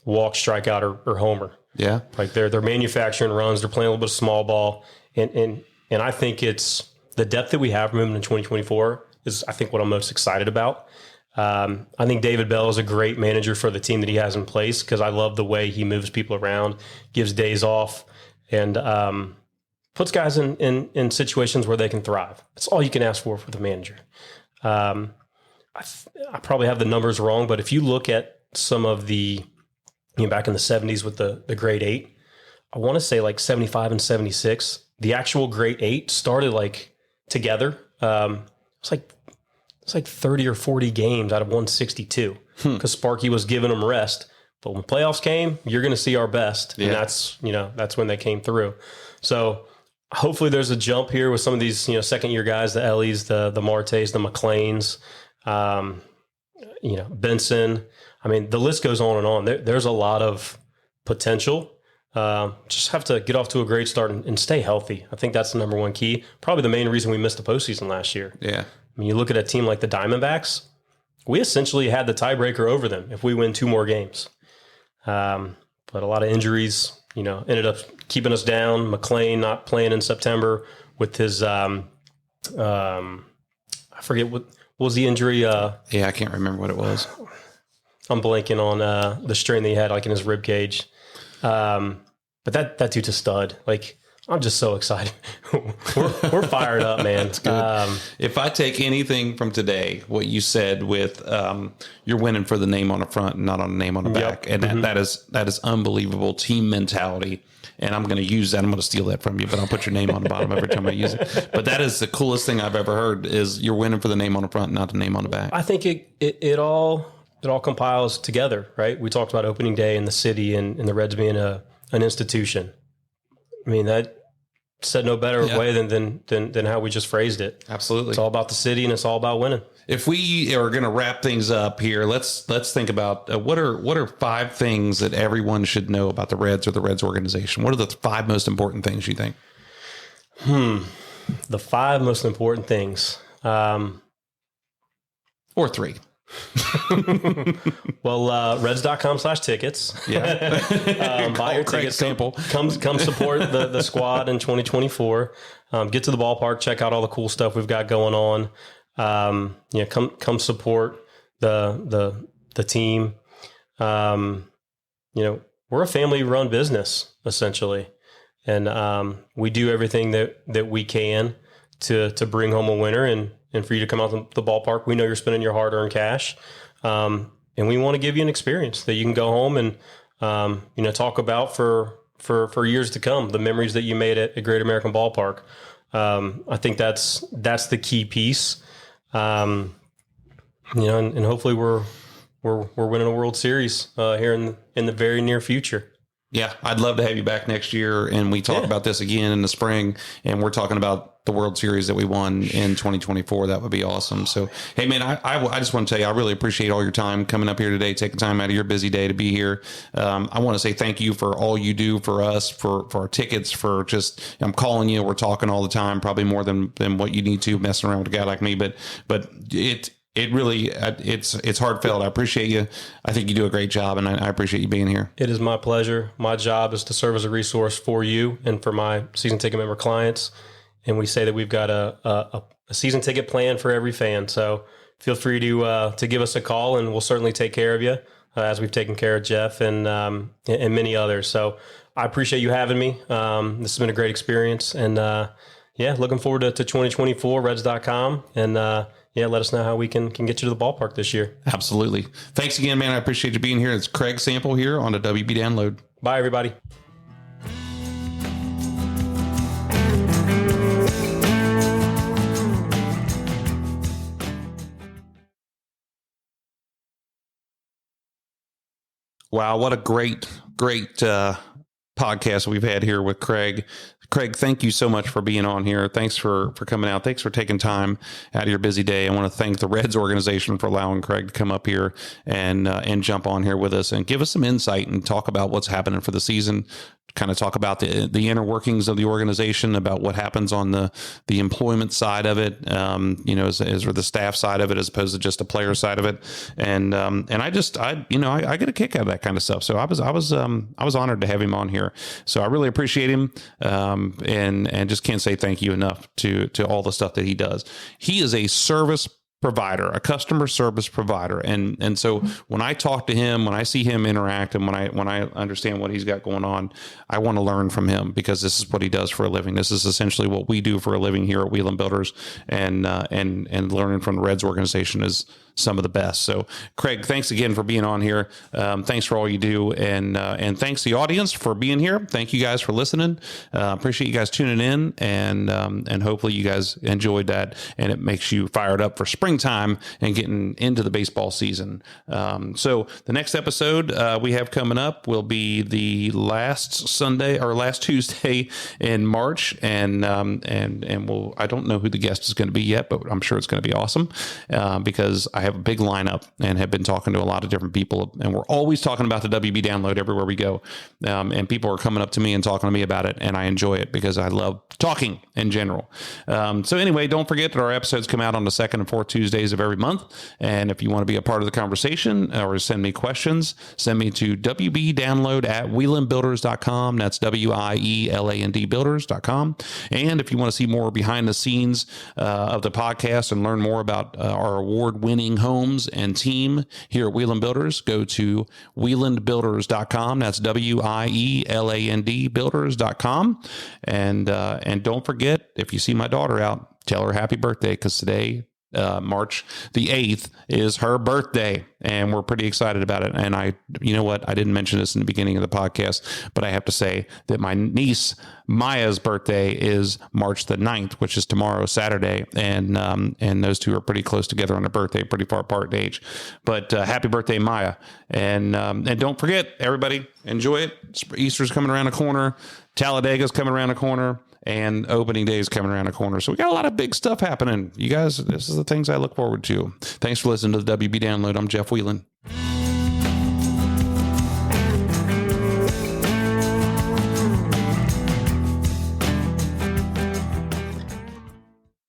walk, strikeout, or homer. Yeah. Like they're manufacturing runs. They're playing a little bit of small ball. And I think it's the depth that we have moving in 2024 is, I think, what I'm most excited about. I think David Bell is a great manager for the team that he has in place, because I love the way he moves people around, gives days off, and puts guys in situations where they can thrive. That's all you can ask for the manager. I probably have the numbers wrong, but if you look at some of the, back in the 70s with the grade 8, I want to say like 75 and 76, the actual grade 8 started like together. It's like 30 or 40 games out of 162 because Sparky was giving them rest. But when playoffs came, you're going to see our best. Yeah. And that's when they came through. So hopefully there's a jump here with some of these, second year guys, the Ellies, the Martes, the McLeans, Benson. I mean, the list goes on and on. There's a lot of potential. Just have to get off to a great start and stay healthy. I think that's the number one key. Probably the main reason we missed the postseason last year. Yeah. I mean, you look at a team like the Diamondbacks, we essentially had the tiebreaker over them if we win 2 more games. But a lot of injuries, ended up keeping us down. McLean not playing in September with his, I forget what was the injury. Yeah, I can't remember what it was. I'm blanking on the strain that he had, like in his rib cage. But that dude's a stud. Like, I'm just so excited. we're fired up, man. It's good. If I take anything from today, what you said with you're winning for the name on the front and not on the name on the back, and that is unbelievable team mentality. And I'm going to use that. I'm going to steal that from you, but I'll put your name on the bottom every time I use it. But that is the coolest thing I've ever heard, is you're winning for the name on the front, not the name on the back. I think it all compiles together, right? We talked about opening day in the city and the Reds being an institution. I mean, that said no better way than how we just phrased it. Absolutely. It's all about the city and it's all about winning. If we are going to wrap things up here, let's think about what are 5 things that everyone should know about the Reds or the Reds organization. What are the 5 most important things you think? The 5 most important things. Or 3. Well, Reds.com/tickets. Yeah. Buy your tickets. Come support the squad in 2024. Get to the ballpark. Check out all the cool stuff we've got going on. Come support the team. We're a family run business essentially. And we do everything that we can to bring home a winner and for you to come out to the ballpark. We know you're spending your hard-earned cash. And we want to give you an experience that you can go home and, talk about for years to come, the memories that you made at Great American Ballpark. I think that's the key piece. And hopefully we're winning a World Series here in the very near future. Yeah, I'd love to have you back next year, and we talk about this again in the spring, and we're talking about the World Series that we won in 2024. That would be awesome. So, hey, man, I just want to tell you, I really appreciate all your time coming up here today, taking time out of your busy day to be here. I want to say thank you for all you do for us, for our tickets, for just, I'm calling you, we're talking all the time, probably more than what you need to, messing around with a guy like me, but it really, it's heartfelt. I appreciate you. I think you do a great job, and I appreciate you being here. It is my pleasure. My job is to serve as a resource for you and for my season ticket member clients. And we say that we've got a season ticket plan for every fan. So feel free to give us a call, and we'll certainly take care of you as we've taken care of Jeff and many others. So I appreciate you having me. This has been a great experience, and looking forward to 2024 Reds.com, and let us know how we can get you to the ballpark this year. Absolutely. Thanks again, man. I appreciate you being here. It's Craig Sample here on the WB Download. Bye, everybody. Wow, what a great podcast we've had here with Craig. Craig, thank you so much for being on here. Thanks for coming out. Thanks for taking time out of your busy day. I want to thank the Reds organization for allowing Craig to come up here and jump on here with us and give us some insight and talk about what's happening for the season. Kind of talk about the inner workings of the organization, about what happens on the employment side of it, as or the staff side of it, as opposed to just the player side of it. And I get a kick out of that kind of stuff. So I was honored to have him on here. So I really appreciate him. And just can't say thank you enough to all the stuff that he does. He is a service provider, a customer service provider. And so when I talk to him, when I see him interact, and when I understand what he's got going on, I want to learn from him, because this is what he does for a living. This is essentially what we do for a living here at Wheeling Builders, and learning from the Reds organization is some of the best. So Craig, thanks again for being on here. Thanks for all you do. And thanks to the audience for being here. Thank you guys for listening. Appreciate you guys tuning in, and hopefully you guys enjoyed that, and it makes you fired up for springtime and getting into the baseball season. So the next episode we have coming up will be the last Tuesday in March. And we'll, I don't know who the guest is going to be yet, but I'm sure it's going to be awesome, because I have a big lineup and have been talking to a lot of different people, and we're always talking about the WB Download everywhere we go. And people are coming up to me and talking to me about it, and I enjoy it because I love talking in general. So anyway, don't forget that our episodes come out on the second and fourth Tuesdays of every month. And if you want to be a part of the conversation or send me questions, send me to wbdownload@wheelandbuilders.com. That's WIELAND builders.com. And if you want to see more behind the scenes of the podcast and learn more about our award-winning homes and team here at Wheeland Builders, go to wheelandbuilders.com. That's WIELAND builders.com. And don't forget, if you see my daughter out, tell her happy birthday, because today, March the 8th, is her birthday, and we're pretty excited about it. And you know what? I didn't mention this in the beginning of the podcast, but I have to say that my niece Maya's birthday is March the 9th, which is tomorrow, Saturday. And those two are pretty close together on their birthday, pretty far apart in age, but happy birthday, Maya. And don't forget, everybody, enjoy it. Easter's coming around the corner. Talladega's coming around the corner. And opening day is coming around the corner. So we got a lot of big stuff happening. You guys, this is the things I look forward to. Thanks for listening to the WB Download. I'm Jeff Wheelan.